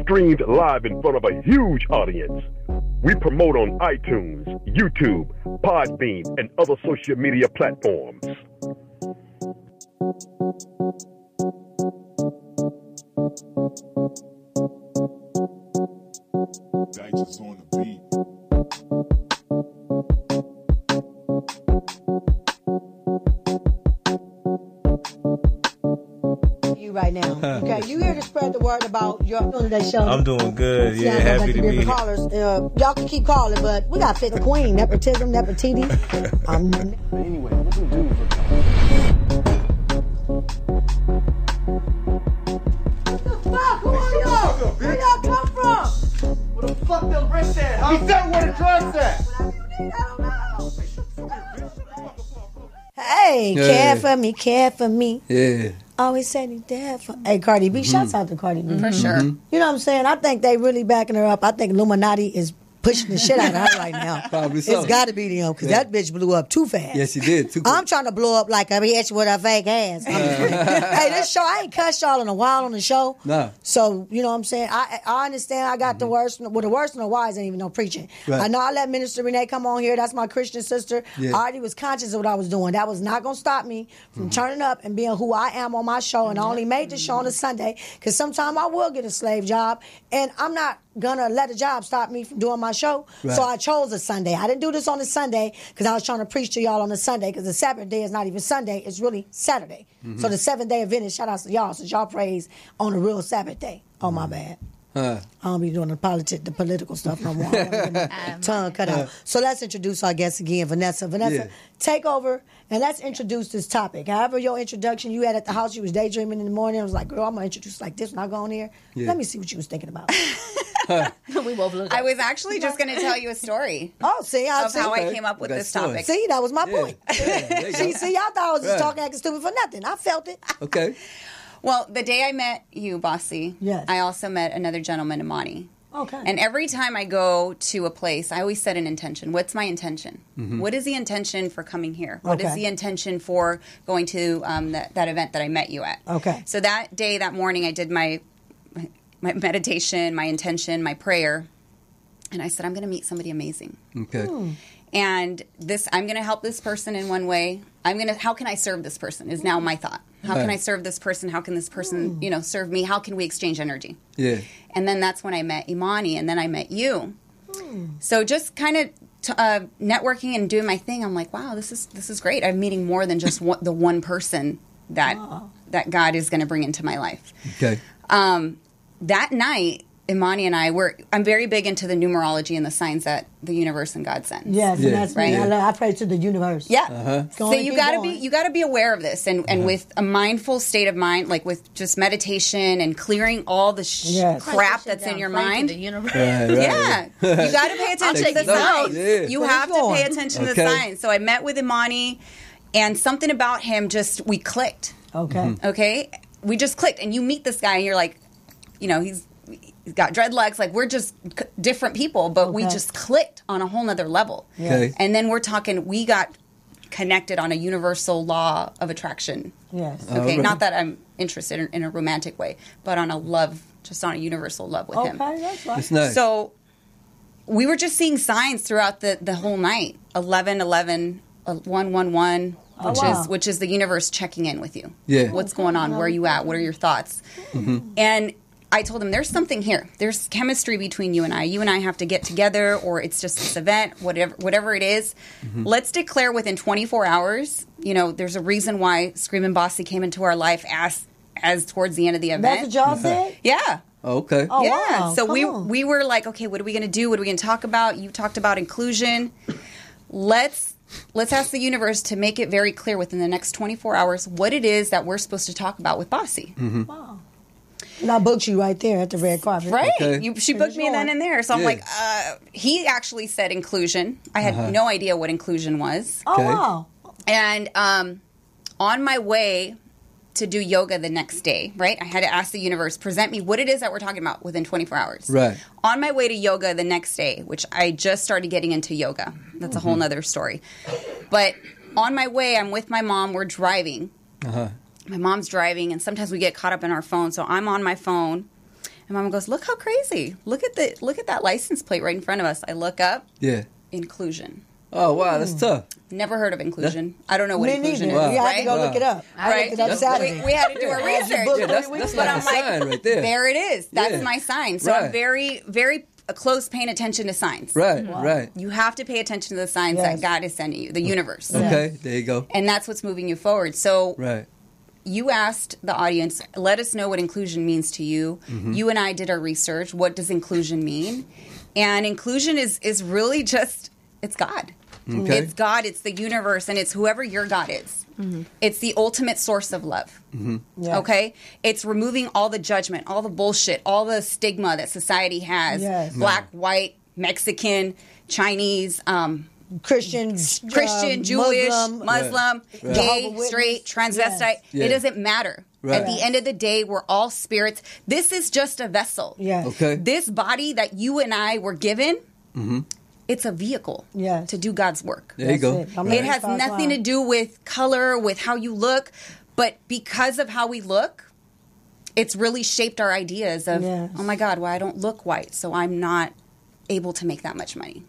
Streamed live in front of a huge audience. We promote on iTunes, YouTube, Podbean, and other social media platforms. Digits on the beat. You right now. Okay, you here to spread the word about your doing that show. I'm doing good. Yeah, happy to be here. Callers, y'all can keep calling, but we got fit the queen, nepotism, nefertiti. Anyway, what do we do? Where y'all come from? Where the fuck them bricks at, huh? He said where the drugs at. Hey, care for me. Yeah. Always said he there for. Hey, Cardi B, shouts out to Cardi B. For sure. You know what I'm saying? I think they really backing her up. I think Illuminati is pushing the shit out of her right now. Probably so. It's got to be them, because that bitch blew up too fast. Yes, she did. Too quick. I'm trying to blow up like a bitch with a fake ass. Hey, this show, I ain't cussed y'all in a while on the show. No. So, you know what I'm saying? I understand I got the worst. Well, the worst and the wise ain't even no preaching. Right. I know I let Minister Renee come on here. That's my Christian sister. Yeah. I already was conscious of what I was doing. That was not going to stop me from turning up and being who I am on my show. And I only made the show on a Sunday because sometime I will get a slave job. And I'm not gonna let a job stop me from doing my show. Right. So I chose a Sunday. I didn't do this on a Sunday because I was trying to preach to y'all on a Sunday, because the Sabbath day is not even Sunday, it's really Saturday. So the 7th-day Adventist, shout out to y'all, since y'all praise on the real Sabbath day. Oh, my bad. I don't be doing the political stuff no more. I don't get my tongue cut out. So let's introduce our guest again, Vanessa. Vanessa, take over and let's introduce this topic. However, your introduction you had at the house, you was daydreaming in the morning. I was like, girl, I'm going to introduce like this when I go in here. Let me see what you was thinking about. We both looked I was actually just going to tell you a story. Oh, see, of how I came up with this topic. See, that was my point. See, y'all thought I was just talking acting stupid for nothing. I felt it. Okay. Well, the day I met you, Boscee, I also met another gentleman, Imani. Okay. And every time I go to a place, I always set an intention. What's my intention? What is the intention for coming here? What is the intention for going to that event that I met you at? Okay. So that day, that morning, I did my meditation, my intention, my prayer. And I said, I'm going to meet somebody amazing. Okay. And I'm going to help this person in one way. How can I serve this person is now my thought. How can I serve this person? How can this person, serve me? How can we exchange energy? Yeah. And then that's when I met Imani, and then I met you. So just kind of networking and doing my thing, I'm like, wow, this is great. I'm meeting more than just the one person that God is going to bring into my life. Okay. That night, Imani and I'm very big into the numerology and the signs that the universe and God sends. Yes, and that's right. I pray to the universe. Yeah. So you gotta be aware of this, and with a mindful state of mind, like with just meditation and clearing all the crap that's in your mind. The universe. Yeah, you gotta pay attention to the signs. Yeah. You have to pay attention to the signs. So I met with Imani, and something about him we clicked. Okay. Okay, we just clicked, and you meet this guy, and you're like, he's got dreadlocks. Like, we're just different people, but we just clicked on a whole nother level. Okay. And then we got connected on a universal law of attraction. Yes. Okay. Right. Not that I'm interested in a romantic way, but on a universal love with him. Okay, that's right. That's nice. So we were just seeing signs throughout the whole night. 11-11, 111. Which is the universe checking in with you. Yeah. What's going on? Where are you at? What are your thoughts? And I told him, there's something here. There's chemistry between you and I. You and I have to get together, or it's just this event, whatever it is. Let's declare within 24 hours. You know, there's a reason why Screamin' Boscee came into our life as towards the end of the event. That's what y'all said? Yeah. Okay. Oh, yeah. Wow. So Come we were like, okay, what are we going to do? What are we going to talk about? You talked about inclusion. Let's ask the universe to make it very clear within the next 24 hours what it is that we're supposed to talk about with Boscee. Wow. And I booked you right there at the red carpet. Right. Okay. She booked me then and there. So I'm like, he actually said inclusion. I had no idea what inclusion was. Oh, wow. And on my way to do yoga the next day, right, I had to ask the universe, present me what it is that we're talking about within 24 hours. Right. On my way to yoga the next day, which I just started getting into yoga. That's a whole nother story. But on my way, I'm with my mom. We're driving. My mom's driving, and sometimes we get caught up in our phone. So I'm on my phone, and Mama goes, "Look how crazy! Look at that license plate right in front of us." I look up. Yeah. Inclusion. Oh wow, that's tough. Never heard of inclusion. I don't know what inclusion is. Wow. You had right? to go look it up. I looked it up Saturday. We had to do our research. Yeah, that's like a sign right there. There it is. That's my sign. So I'm very, very close paying attention to signs. Right, right. You have to pay attention to the signs that God is sending you, the universe. Okay, there you go. And that's what's moving you forward. So you asked the audience, let us know what inclusion means to you. You and I did our research. What does inclusion mean? And inclusion is really just, it's God. Okay. It's God, it's the universe, and it's whoever your God is. It's the ultimate source of love. Okay? It's removing all the judgment, all the bullshit, all the stigma that society has. Black, white, Mexican, Chinese, Christian, Jewish, Muslim, gay, straight, transvestite. It doesn't matter. At the end of the day, we're all spirits. This is just a vessel. Okay. This body that you and I were given, it's a vehicle to do God's work. There you go. It has nothing to do with color, with how you look, but because of how we look, it's really shaped our ideas of, oh my God, well, I don't look white, so I'm not able to make that much money.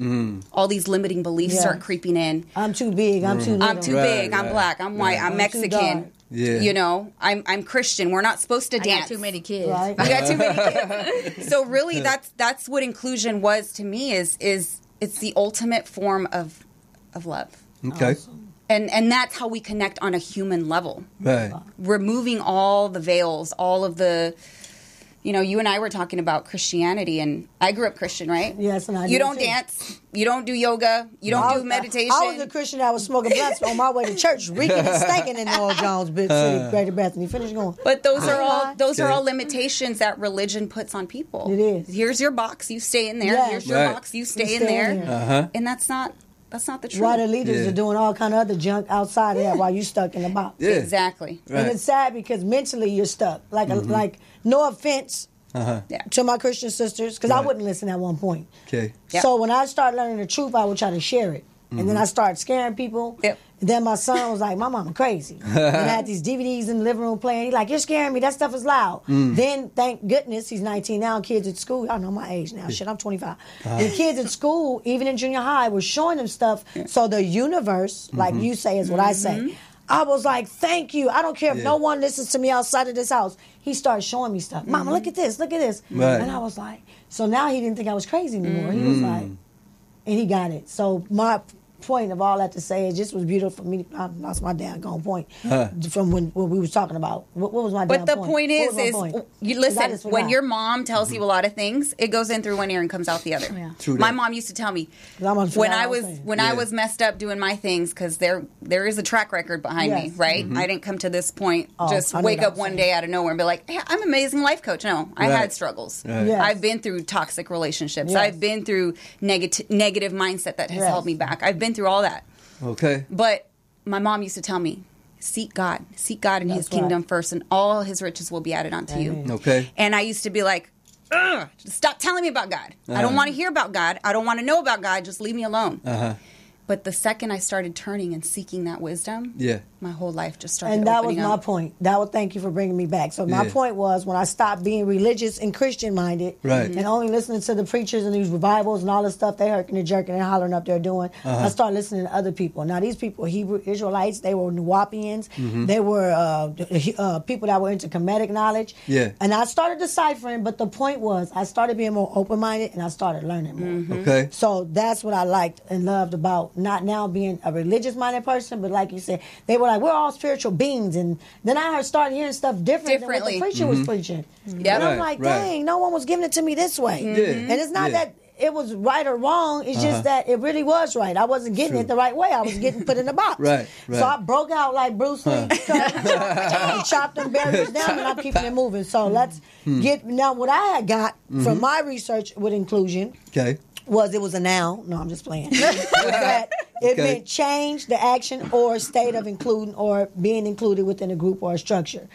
All these limiting beliefs start creeping in. I'm too big. I'm too little. I'm too big. I'm black. I'm white. I'm Mexican. You know, I'm Christian. We're not supposed to dance. I got too many kids. Right. We got too many kids. So really, that's what inclusion was to me. Is it's the ultimate form of love. Okay. And that's how we connect on a human level. Right. Removing all the veils, all of the, you know, you and I were talking about Christianity, and I grew up Christian, right? Yes, and I You did don't too. dance. You don't do yoga. You don't do meditation. I was a Christian that was smoking blunts on my way to church, reeking and stinking in Old Jones, Big City, Greater Bethany. Finish going. But those are all limitations that religion puts on people. It is. Here's your box. You stay in there. Yes. Here's your box. You stay in there. And that's not the truth. Why the leaders are doing all kind of other junk outside of that while you stuck in the box. Yeah. Exactly. Right. And it's sad because mentally you're stuck. Like no offense to my Christian sisters, because I wouldn't listen at one point. Okay. Yep. So when I started learning the truth, I would try to share it. And then I started scaring people. Yep. And then my son was like, my mama crazy. And I had these DVDs in the living room playing. He's like, you're scaring me. That stuff is loud. Then, thank goodness, he's 19 now. Kids at school, I know my age now. Shit, I'm 25. The kids at school, even in junior high, were showing them stuff. So the universe, like you say, is what I say. I was like, thank you. I don't care if no one listens to me outside of this house. He started showing me stuff. Mama, look at this. Look at this. Right. And I was like, so now he didn't think I was crazy anymore. He was like, and he got it. So my point of all that to say, it just was beautiful for me. I lost my daggone point from when we was talking about. What was my But damn the point? point is you listen, when your mom tells you a lot of things, it goes in through one ear and comes out the other. True My that. mom used to tell me when I was messed up doing my things, because there is a track record behind me, right? I didn't come to this point just wake up one day out of nowhere and be like, hey, I'm an amazing life coach. No, I had struggles. Right. Yes. I've been through toxic relationships. Yes. I've been through negative mindset that has held me back. I've been through all that. Okay. But my mom used to tell me, seek God and His kingdom first, and all His riches will be added onto you. Okay. And I used to be like, stop telling me about God. I don't want to hear about God. I don't want to know about God. Just leave me alone. But the second I started turning and seeking that wisdom, my whole life just started opening up. And that was my up. point. Thank you for bringing me back. So my point was when I stopped being religious and Christian-minded and only listening to the preachers and these revivals and all this stuff they herking and jerking and hollering up there doing, I started listening to other people. Now, these people, Hebrew Israelites, they were Nuwapians. They were people that were into Kemetic knowledge. And I started deciphering, but the point was I started being more open-minded and I started learning more. Okay. So that's what I liked and loved about not now being a religious-minded person, but like you said, they were like, we're all spiritual beings. And then I started hearing stuff differently than what the preacher was preaching. And I'm like, dang, no one was giving it to me this way. And it's not that it was right or wrong. It's just that it really was right. I wasn't getting it the right way. I was getting put in a box. So I broke out like Bruce Lee, chopped them barriers down, and I'm keeping it moving. So let's get, now what I had got from my research with inclusion was it was a noun. No, I'm just playing. That it meant change, the action, or state of including or being included within a group or a structure.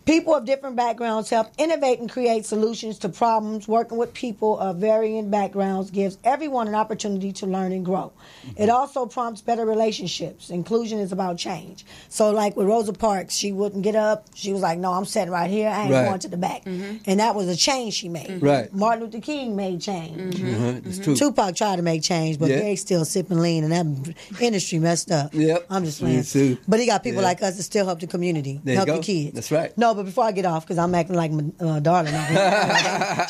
People of different backgrounds help innovate and create solutions to problems. Working with people of varying backgrounds gives everyone an opportunity to learn and grow. It also prompts better relationships. Inclusion is about change. So like with Rosa Parks, she wouldn't get up. She was like, no, I'm sitting right here. I ain't going to the back. And that was a change she made. Martin Luther King made change. Tupac tried to make change, but they still sipping lean, and that industry messed up. I'm just playing. But he got people like us that still help the community, help the kids. That's right. No, but before I get off, because I'm acting like darling.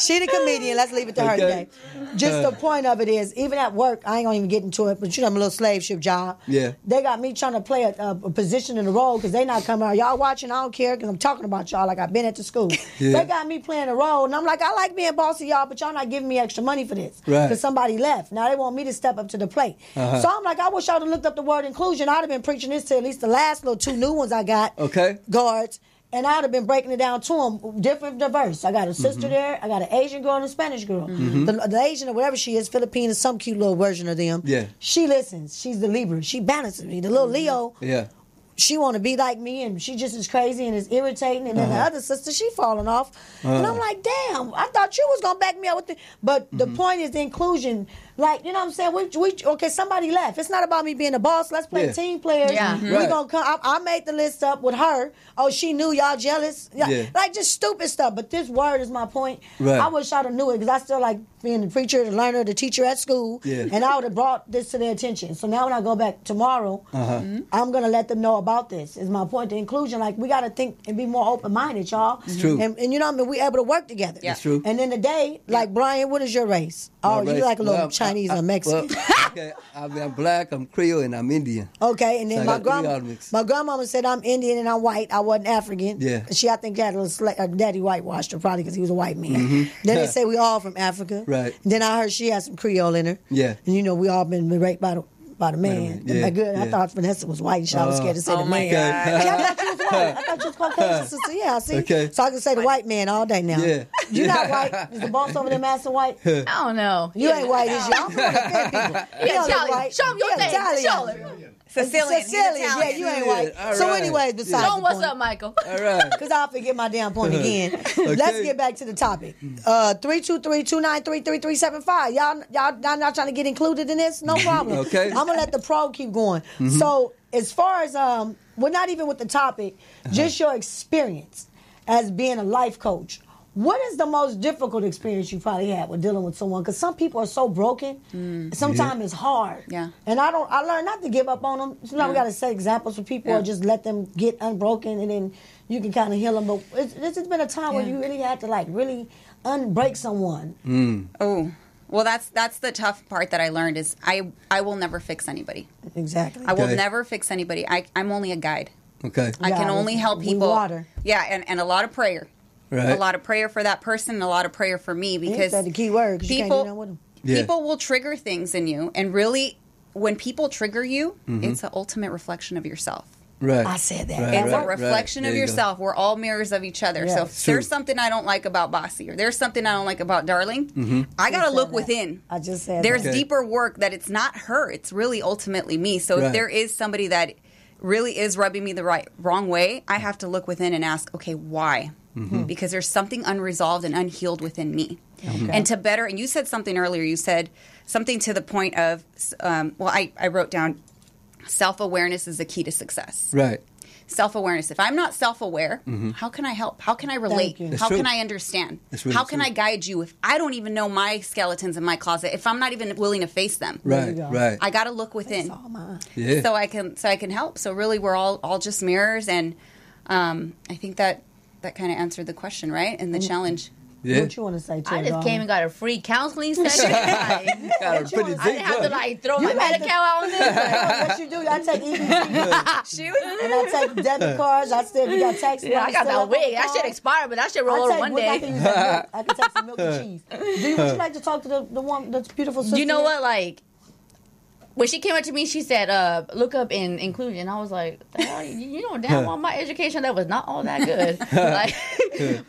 She the comedian. Let's leave it to her today. Just the point of it is, even at work, I ain't going to even get into it, but you know, I'm a little slave ship job. They got me trying to play a position in the role because they not coming out. Y'all watching, I don't care because I'm talking about y'all like I've been at the school. They got me playing a role, and I'm like, I like being bossy, y'all, but y'all not giving me extra money for this because somebody left. Now they want me to step up to the plate. So I'm like, I wish I would have looked up the word inclusion. I'd have been preaching this to at least the last little 2 new ones I got. Guards. And I would have been breaking it down to them, different, diverse. I got a sister there. I got an Asian girl and a Spanish girl. The Asian or whatever she is, Philippine is some cute little version of them. She listens. She's the Libra. She balances me. The little Leo. She want to be like me, and she just is crazy and is irritating. And then the other sister, she falling off. And I'm like, damn, I thought you was going to back me up with it. But the point is the inclusion. Like, you know what I'm saying? Okay, somebody left. It's not about me being a boss. Let's play team players. We gonna come. I made the list up with her. Oh, she knew y'all jealous. Like, just stupid stuff. But this word is my point. I wish I'd have knew it because I still like being the preacher, the learner, the teacher at school. And I would have brought this to their attention. So now when I go back tomorrow, I'm going to let them know about this. Is my point. The inclusion. Like, we got to think and be more open-minded, y'all. It's true. And you know what I mean? We able to work together. It's true. And then the day, like, Brian, what is your race? Oh, you like a little Chinese or Mexican. Okay, I'm black, I'm Creole, and I'm Indian. Okay, and then my grandmama said I'm Indian and I'm white. I wasn't African. She, I think, had a little daddy whitewashed her probably because he was a white man. Then they say we all from Africa. And then I heard she had some Creole in her. And you know, we all been raped by the man. I thought Vanessa was white. I was scared to say the man. I thought you was white. I thought you was Caucasian sister. Yeah, see? So I can say the white man all day now. You're not white. Is the boss over there master white? I don't know. You ain't white, is you? I'm from the people. You don't white. Show them your thing. Show them. Sicilian. Yeah, you ain't white. So anyways, besides Show them what's up, Michael. All right. Because I'll forget my damn point again. Let's get back to the topic. 323-293-3375. Y'all not trying to get included in this? No problem. I'm going to let the pro keep going. So as far as, we're not even with the topic, just your experience as being a life coach. What is the most difficult experience you probably had with dealing with someone? Because some people are so broken. Sometimes it's hard. And I learned not to give up on them. Sometimes we got to set examples for people or just let them get unbroken and then you can kind of heal them. But this has been a time where you really had to like really unbreak someone. Oh. Well, that's the tough part that I learned is I will never fix anybody. Exactly. I will never fix anybody. I'm only a guide. Okay. I can only help people. Water. Yeah, and a lot of prayer. Right. A lot of prayer for that person and a lot of prayer for me because that's the key word, 'cause you can't do nothing with them. People will trigger things in you. And really, when people trigger you, it's the ultimate reflection of yourself. Right. I said that. It's a reflection of yourself. We're all mirrors of each other. So if there's something I don't like about Boscee or there's something I don't like about Darling, I got to look within. I just said there's deeper work that it's not her. It's really ultimately me. So if there is somebody that really is rubbing me the wrong way, I have to look within and ask, okay, why? because there's something unresolved and unhealed within me. Okay. And to better, and you said something earlier, you said something to the point of, I wrote down, self-awareness is the key to success. Right. Self-awareness. If I'm not self-aware, how can I help? How can I relate? How can I understand? How can I guide you if I don't even know my skeletons in my closet? If I'm not even willing to face them, right. I got to look within, Yeah. so I can help. So really, we're all just mirrors, and I think that kind of answered the question, right? And the challenge. Yeah. What you want to say, I just came and got a free counseling session. I didn't have to throw my Medi-Cal out on this. Yes, you do. I take EBT. And I take debit cards. I still, you got tax. Yeah, I got that wig. That shit expired, but that shit roll over one day. I can use that milk. I can take some milk and cheese. Would you like to talk to the one that's beautiful sister? You know what? Like, when she came up to me, she said, look up in inclusion. I was like, you know damn well my education that was not all that good.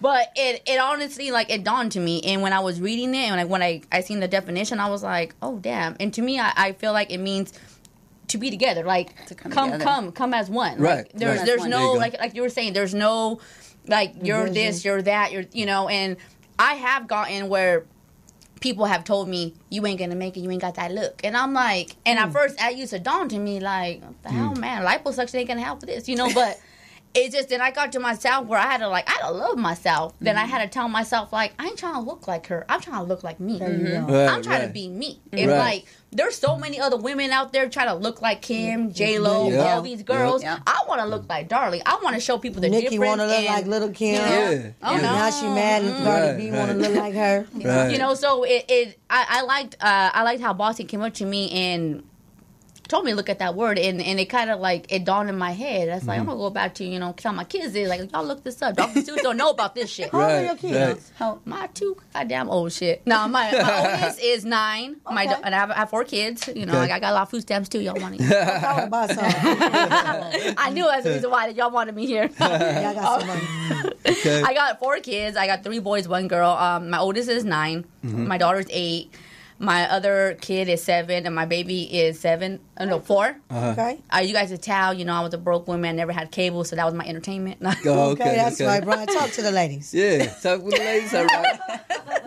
But it honestly, like, it dawned to me. And when I was reading it, and when I seen the definition, I was like, oh, damn. And to me, I feel like it means to be together. Like, to come as one. Right. Like, there's no, like you were saying, there's no, like, you're this, you're that, and I have gotten where people have told me, you ain't gonna make it, you ain't got that look. And I'm like, and at first that used to dawn to me, like, what the hell, man, liposuction ain't gonna help with this, but it's just, then I got to myself where I had to love myself. Then I had to tell myself, like, I ain't trying to look like her, I'm trying to look like me. I'm trying to be me. And like, there's so many other women out there trying to look like Kim, J-Lo, all these girls. I want to look like Darlie. I want to show people the difference. Nikki want to look like Little Kim. Now she mad and Cardi B want to look like her. So I liked how Boscee came up to me and told me to look at that word, and it kind of like it dawned in my head. That's like, I'm gonna go back to tell my kids this, like, y'all look this up. Dr. Seuss don't know about this shit. How old are your kids? My two goddamn old shit. No, my oldest is 9. Okay. And I have 4 kids. I got a lot of food stamps too. Y'all want to? I knew that's the reason why y'all wanted me here. I got some money. Okay. I got 4 kids. I got 3 boys, 1 girl. My oldest is 9. My daughter's 8. My other kid is 7, and my baby is 4. Okay. You guys can tell, I was a broke woman, never had cable, so that was my entertainment. Okay, that's right, Brian. Talk to the ladies. Yeah, talk with the ladies, all right.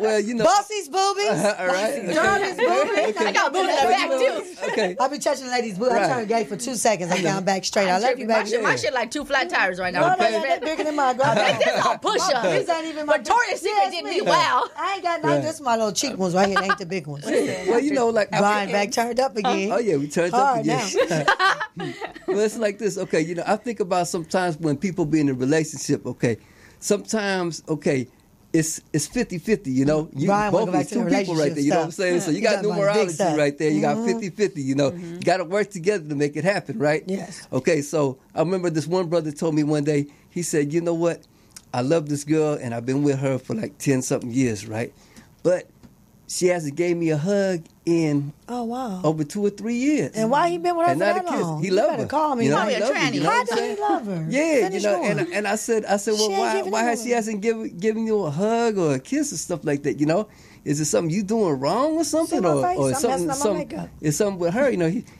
Well, Bossee's boobies. All right. Darlie's boobies. I got boobies in the back, too. Okay. I be touching the ladies' boobs. I turn gay for 2 seconds. I count back straight. I love you, baby. My shit like 2 flat tires right now. No, they're bigger than mine. This all push-up. These ain't even my Victoria's Secret did me wow. I ain't got none. Just my little cheek ones right here. They ain't the big ones. Well, like Brian back turned up again. Oh yeah, we turned up again. Well, it's like this. Okay, I think about sometimes when people be in a relationship. Okay, sometimes it's 50-50. You Brian, both these 2 people right there. You know what I'm saying? So you got numerology right there. You got 50-50. You got to work together to make it happen, right? Yes. Okay, so I remember this one brother told me one day. He said, "You know what? I love this girl, and I've been with her for like 10-something years, right? But she hasn't gave me a hug in over 2 or 3 years. And why he been with her for that long? He loved her. Call me. He loved her. How do he love her? Yeah, and I said, well, why she hasn't given you a hug or a kiss or stuff like that? Is it something you doing wrong or something, or something? It's something with her.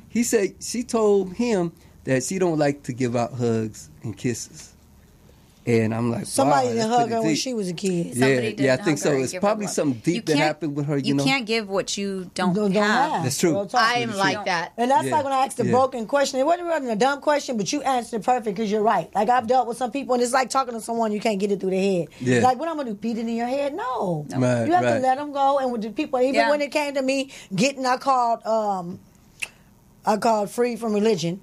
He said she told him that she don't like to give out hugs and kisses. And I'm like, somebody wow, didn't hug her when she was a kid. Yeah, I think so. It's probably something deep that happened with her. You can't give what you don't have. That's true. I'm like that. And that's like when I asked the broken question. It wasn't a dumb question, but you answered it perfect because you're right. Like, I've dealt with some people, and it's like talking to someone you can't get it through their head. Yeah. Like, what I'm going to do, beat it in your head? No. Right, you have to let them go. And with the people, even when it came to me I called Free from Religion.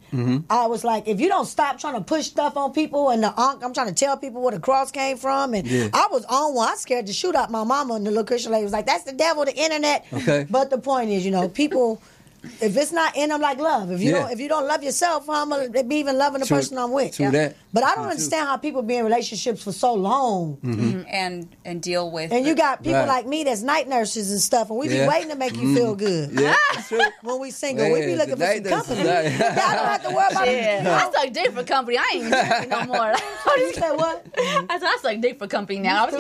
I was like, if you don't stop trying to push stuff on people, and I'm trying to tell people where the cross came from, and I was on one. I was scared to shoot out my mama, and the little Christian lady was like, that's the devil, the internet. Okay. But the point is, people, if it's not in them like love, if you don't love yourself, how am I be even loving the person I'm with? That. But I don't understand how people be in relationships for so long and deal with. And you got people like me that's night nurses and stuff, and we be waiting to make you feel good. Yeah, that's true. When we single, we be looking for some company. Y'all don't have to worry about it. I suck dick for company. I ain't even tripping no more. You said what? I said I suck dick for company now. I'm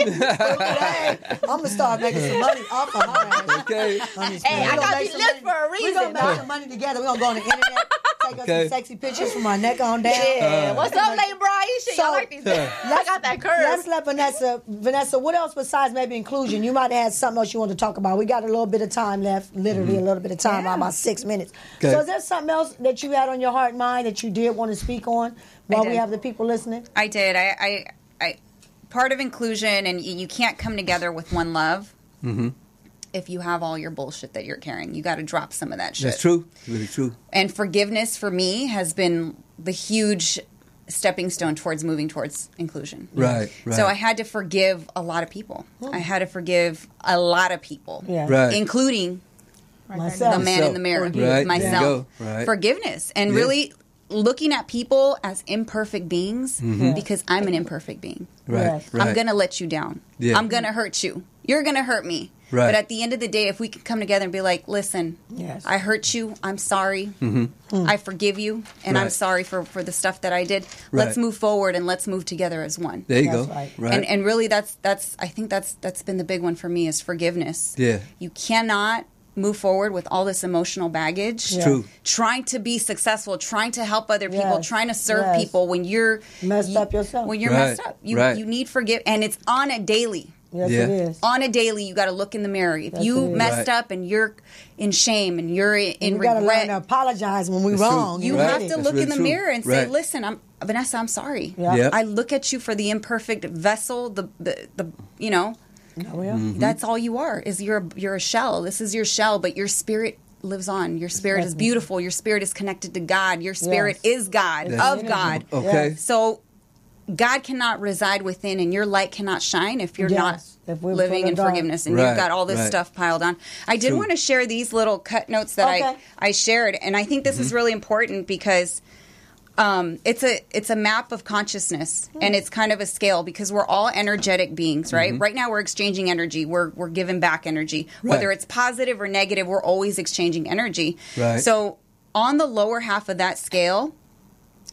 gonna start making some money off of her ass. Okay. Hey, I got these lips for a reason. We're gonna make some money together. We're gonna go on the internet, take us some sexy pictures from our neck on down. Yeah. What's up, Lady Brian? Shit, y'all like these. I got that curve. Let's let Vanessa, what else besides maybe inclusion? You might have had something else you want to talk about. We got a little bit of time left, literally a little bit of time, about 6 minutes. Okay. So is there something else that you had on your heart and mind that you did want to speak on while we have the people listening? I did. I part of inclusion, and you can't come together with one love if you have all your bullshit that you're carrying. You got to drop some of that shit. That's true. Really true. And forgiveness for me has been the huge stepping stone towards moving towards inclusion. Right. So I had to forgive a lot of people. I had to forgive a lot of people, including myself. The man in the mirror, myself. Right. Forgiveness and really looking at people as imperfect beings because I'm an imperfect being. Right. I'm going to let you down. Yeah. I'm going to hurt you. You're going to hurt me. Right. But at the end of the day, if we can come together and be like, listen, I hurt you. I'm sorry. I forgive you. And I'm sorry for the stuff that I did. Let's move forward and let's move together as one. There you go. Right. And really I think that's been the big one for me is forgiveness. Yeah. You cannot move forward with all this emotional baggage. True. Trying to be successful, trying to help other people, trying to serve people when you're messed up yourself. When you're messed up. You need forgive, and it's on a daily. Yes, it is. On a daily, you got to look in the mirror. If you messed up and you're in shame and you're in regret, you got to learn to apologize when we're wrong. You have to look in the mirror and say, "Listen, Vanessa, I'm sorry. I look at you for the imperfect vessel. The you know, that's all you are. Is you're a shell. This is your shell, but your spirit lives on. Your spirit is beautiful. Your spirit is connected to God. Your spirit is God, of God. Okay. So God cannot reside within, and your light cannot shine if you're not living in forgiveness, and you've got all this stuff piled on. I did want to share these little cut notes that I shared, and I think this is really important because it's a map of consciousness, and it's kind of a scale because we're all energetic beings, right? Right now we're exchanging energy. We're giving back energy. Whether it's positive or negative, we're always exchanging energy. Right. So on the lower half of that scale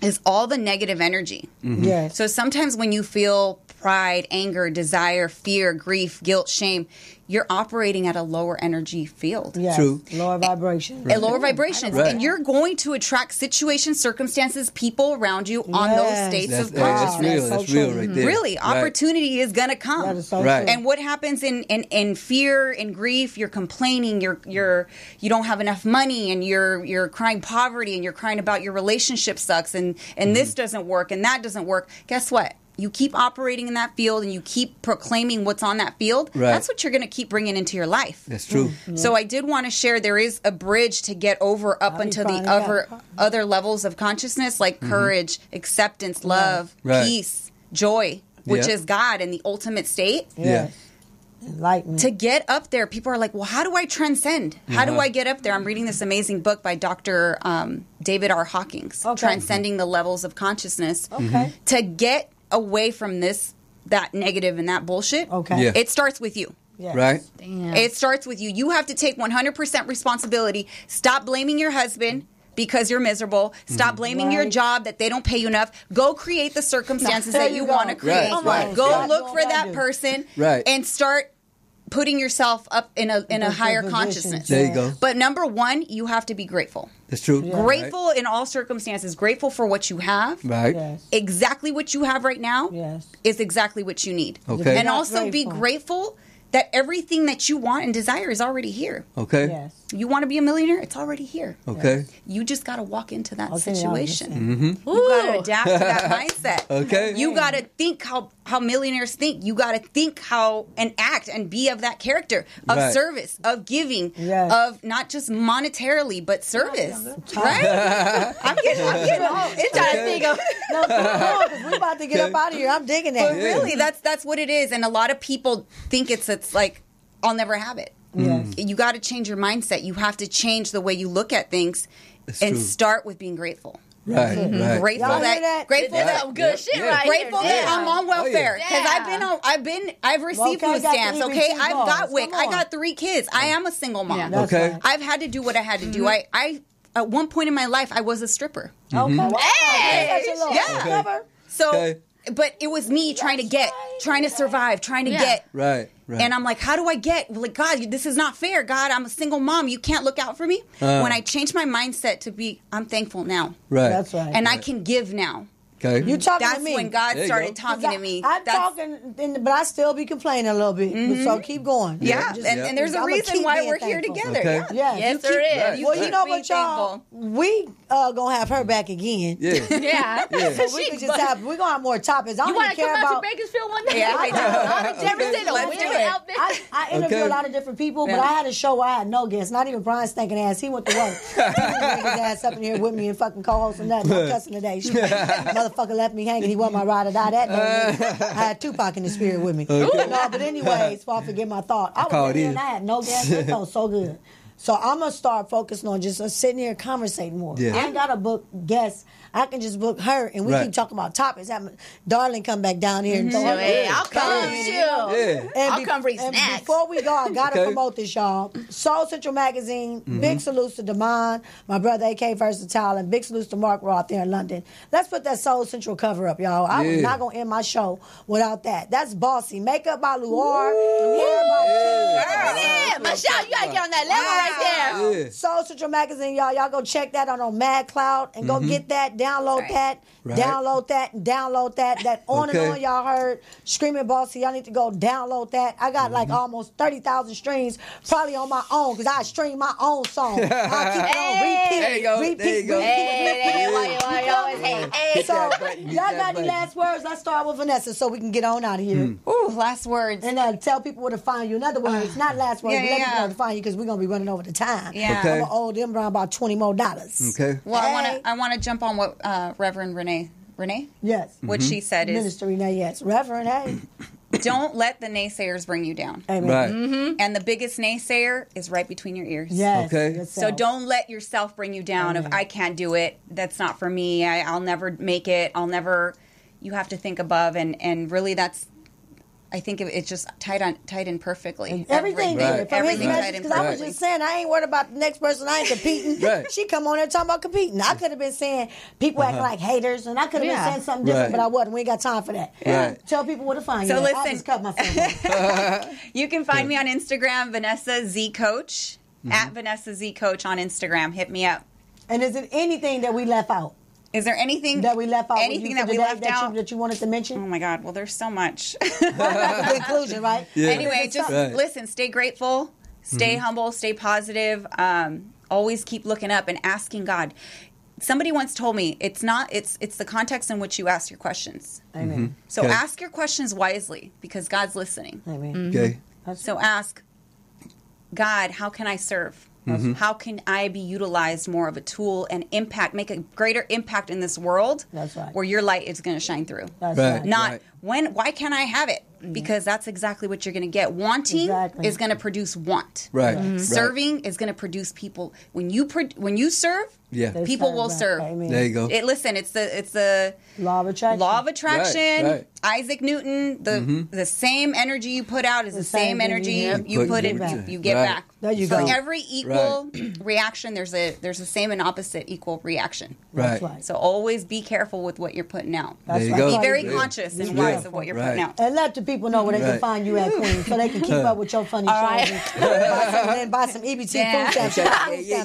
is all the negative energy. Yes. So sometimes when you feel pride, anger, desire, fear, grief, guilt, shame, you're operating at a lower energy field. Yes. True. Lower vibration. A lower vibrations. And you're going to attract situations, circumstances, people around you on those states of consciousness. That's real right there. Really, opportunity is going to come. That is so true. And what happens in fear and grief, you're complaining, you don't have enough money, and you're crying poverty, and you're crying about your relationship sucks, and this doesn't work, and that doesn't work. Guess what? You keep operating in that field and you keep proclaiming what's on that field, that's what you're going to keep bringing into your life. That's true. So I did want to share there is a bridge to get over up into the other levels of consciousness, like courage, acceptance, love, peace, joy, which is God and the ultimate state. Enlightenment. To get up there, people are like, well, how do I transcend? How do I get up there? I'm reading this amazing book by Dr. David R. Hawkings, Transcending the Levels of Consciousness. To get away from that negative and that bullshit, it starts with you. Right? Damn. It starts with you. You have to take 100% responsibility. Stop blaming your husband because you're miserable. Stop blaming your job that they don't pay you enough. Go create the circumstances that you want to create. Go look for that person and start putting yourself up in a higher consciousness. There you go. But number one, you have to be grateful. That's true. Grateful in all circumstances. Grateful for what you have. Right. Yes. Exactly what you have right now is exactly what you need. Okay. And also be grateful that everything that you want and desire is already here. Okay. Yes. You want to be a millionaire? It's already here. Okay. You just got to walk into that situation. Mm-hmm. You got to adapt to that mindset. Okay. You got to think how millionaires think. You got to think how and act and be of that character of service, of giving, of not just monetarily, but service. Right? I'm getting all it's trying to think of. No, because we're about to get up out of here. I'm digging that. But really, that's what it is. And a lot of people think it's like, I'll never have it. Yes. You got to change your mindset. You have to change the way you look at things and start with being grateful. Right, right. Grateful that some good shit right grateful here. that I'm on welfare because I've received food stamps. Okay, I've got WIC. I got 3 kids. I am a single mom. Okay, I've had to do what I had to do. I at one point in my life I was a stripper. Okay. Hey, yeah. So but it was me trying to survive, trying to get. Right. And I'm like, how do I get? Like, God, this is not fair. God, I'm a single mom. You can't look out for me. When I changed my mindset to be, I'm thankful now. Right. That's right. And I can give now. Okay. You talking That's to me. when God started talking to me. I'm talking, but I still be complaining a little bit. So keep going. Yeah. And there's a reason why we're here together. Okay. Yeah. Yes, there is. Well, you know what, y'all? We gonna have her back again. Yeah. Yeah. So we could just have. We're gonna have more topics. I You don't want even to care come out about. to Bakersfield one day? Yeah, I do. Never seen a women outfit. I interview a lot of different people, but I had a show where I had no guests. Not even Brian stinking ass. He went to work. He didn't bring his ass up in here with me and fucking co-host and nothing. I'm cussing today. Motherfucker left me hanging. He wasn't my ride or die that day. I had Tupac in the spirit with me. Okay. No, but anyways, before I forget my thought, I was in here and I had no guests. It felt so good. So I'm gonna start focusing on just sitting here conversating more. Yeah. I ain't gotta book guests. I can just book her, and we keep talking about topics. Have Darling come back down here and throw her. Hey, I'll come. Yeah. I'll come bring snacks. Before we go, I gotta promote this, y'all. Soul Central Magazine. Big salutes to Damon, my brother, AK Versatile, and big salutes to Mark Roth there in London. Let's put that Soul Central cover up, y'all. I was not gonna end my show without that. That's Boscee. Makeup by Luar. Hair by Michelle, you gotta get on that level right there. Yeah. Soul Central Magazine, y'all. Y'all go check that out on Mad Cloud and go get that. Download that. Right. Download that and download that. That on and on y'all heard. Screamin' Boscee. Y'all need to go download that. I got like almost 30,000 streams probably on my own because I stream my own song. I keep it on repeat. There you go. Repeat. There you go. So y'all got any last words? Let's start with Vanessa so we can get on out of here. Ooh, last words. And tell people where to find you. In other words, not last words, but let people know where to find you because we're going to be running over the time. Yeah. Okay. I'm going to owe them around about $20 more. Okay. Well, I want to jump on what Reverend Renee, yes, what she said is, Minister Renee, yes, Reverend, hey, don't let the naysayers bring you down. Amen. Right. And the biggest naysayer is right between your ears. Yes. Okay. yourself. So don't let yourself bring you down. If I can't do it, that's not for me. I'll never make it. I'll never. You have to think above, and really, that's. I think it's just tied in perfectly. And everything Right. from Everything his tied message, in because I was perfectly. just saying I ain't worried about the next person. I ain't competing. Right. She come on there talking about competing. I could have been saying people acting like haters, and I could have been saying something different, Right. but I wasn't. We ain't got time for that. Right. Tell people where to find So you. listen. I just cut myself. You can find me on Instagram, Vanessa Z Coach, at Vanessa Z Coach on Instagram. Hit me up. And is it anything that we left out? Is there anything That we left out? Anything that we left out that you wanted to mention? Oh my God! Well, there's so much. The conclusion, right? Yeah. Anyway, just listen. Stay grateful. Stay humble. Stay positive. Always keep looking up and asking God. Somebody once told me it's the context in which you ask your questions. Amen. So Okay. ask your questions wisely because God's listening. Amen. Okay. So ask God, how can I serve? How can I be utilized more of a tool and make a greater impact in this world? That's right. Where your light is going to shine through. That's Right. right. Not why can't I have it? Because that's exactly what you're going to get. Wanting is going to produce want. Right. Right. Serving is going to produce people. When you serve, Yeah. They people serve will back. serve. Amen. There you go. It's the Law of attraction. law of attraction. Right. Isaac Newton. The same energy you put out is the same thing energy you you put in. You get Right. back. There you So go. every equal reaction, there's a same and opposite equal reaction. That's Right. right. So always be careful with what you're putting out. That's There you right. go. Be very Yeah. conscious and Be wise careful. of what you're Right. putting out. And let the people know where they can Right. find you at, Queen, so they can keep up with your funny right. shows. And buy some EBT Yeah. food stamps.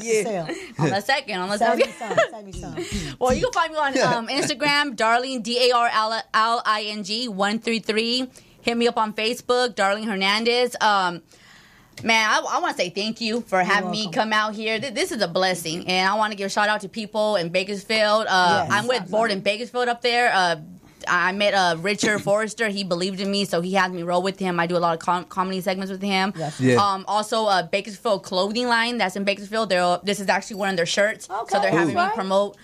Yeah. On the second. Send me some. Send me some. Well, you can find me on Instagram, Darling, DARLING 133. Hit me up on Facebook, Darling Hernandez. Man, I want to say thank you for having me come out here. This is a blessing, and I want to give a shout out to people in Bakersfield. I'm with Board in Bakersfield up there. I met Richard Forrester. He believed in me, so he had me roll with him. I do a lot of comedy segments with him. Yes. Yeah. Also, Bakersfield clothing line that's in Bakersfield. This is actually one of their shirts, Okay, so they're having me right. promote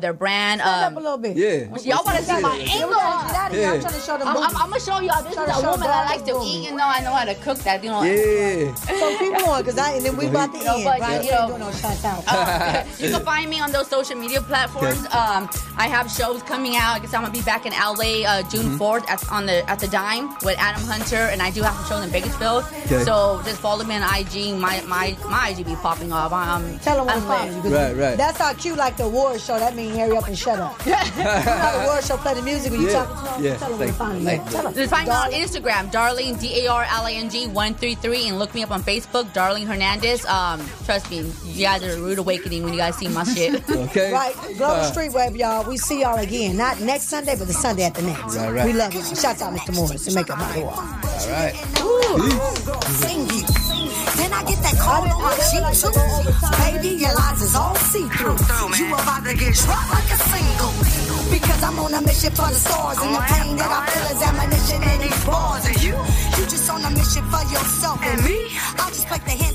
their brand. Stand up a little bit. Yeah. Y'all want to see my angle? Get out of here. I'm trying to show them. I'm gonna show y'all. This is Trying to a show woman that Darling likes to woman. eat, and I know how to cook that. You know. Yeah. So keep going, because and then we about to end. but, Right? you We ain't know, doing no shout out. You can find me on those social media platforms. I have shows coming out. I guess I'm gonna be back in LA June 4th at the Dime with Adam Hunter, and I do have some shows in Bakersfield. Okay. So just follow me on IG. My IG be popping off. Tell them what to find you. 'cause Right. That's how cute, like the award show. that means hurry up and shut up. You know how the word show play the music when you talk to them? Yeah. Tell them where to find me. Just find me on Instagram, Darling, Darling 133, and look me up on Facebook, Darling Hernandez. Trust me, you guys are a rude awakening when you guys see my shit. Okay. Right. Global Street Wave, y'all. We see y'all again. Not next Sunday, but the Sunday at the next. Right. We love you. Shout out Mr. Morris and make up my door. All right. Then I get that call on my cheek too. Baby, your lies is all see-through. You about to get dropped like a single. Because I'm on a mission for the stars. And the pain that I feel is ammunition in these bars. And you just on a mission for yourself. And me, I'll just play the hit.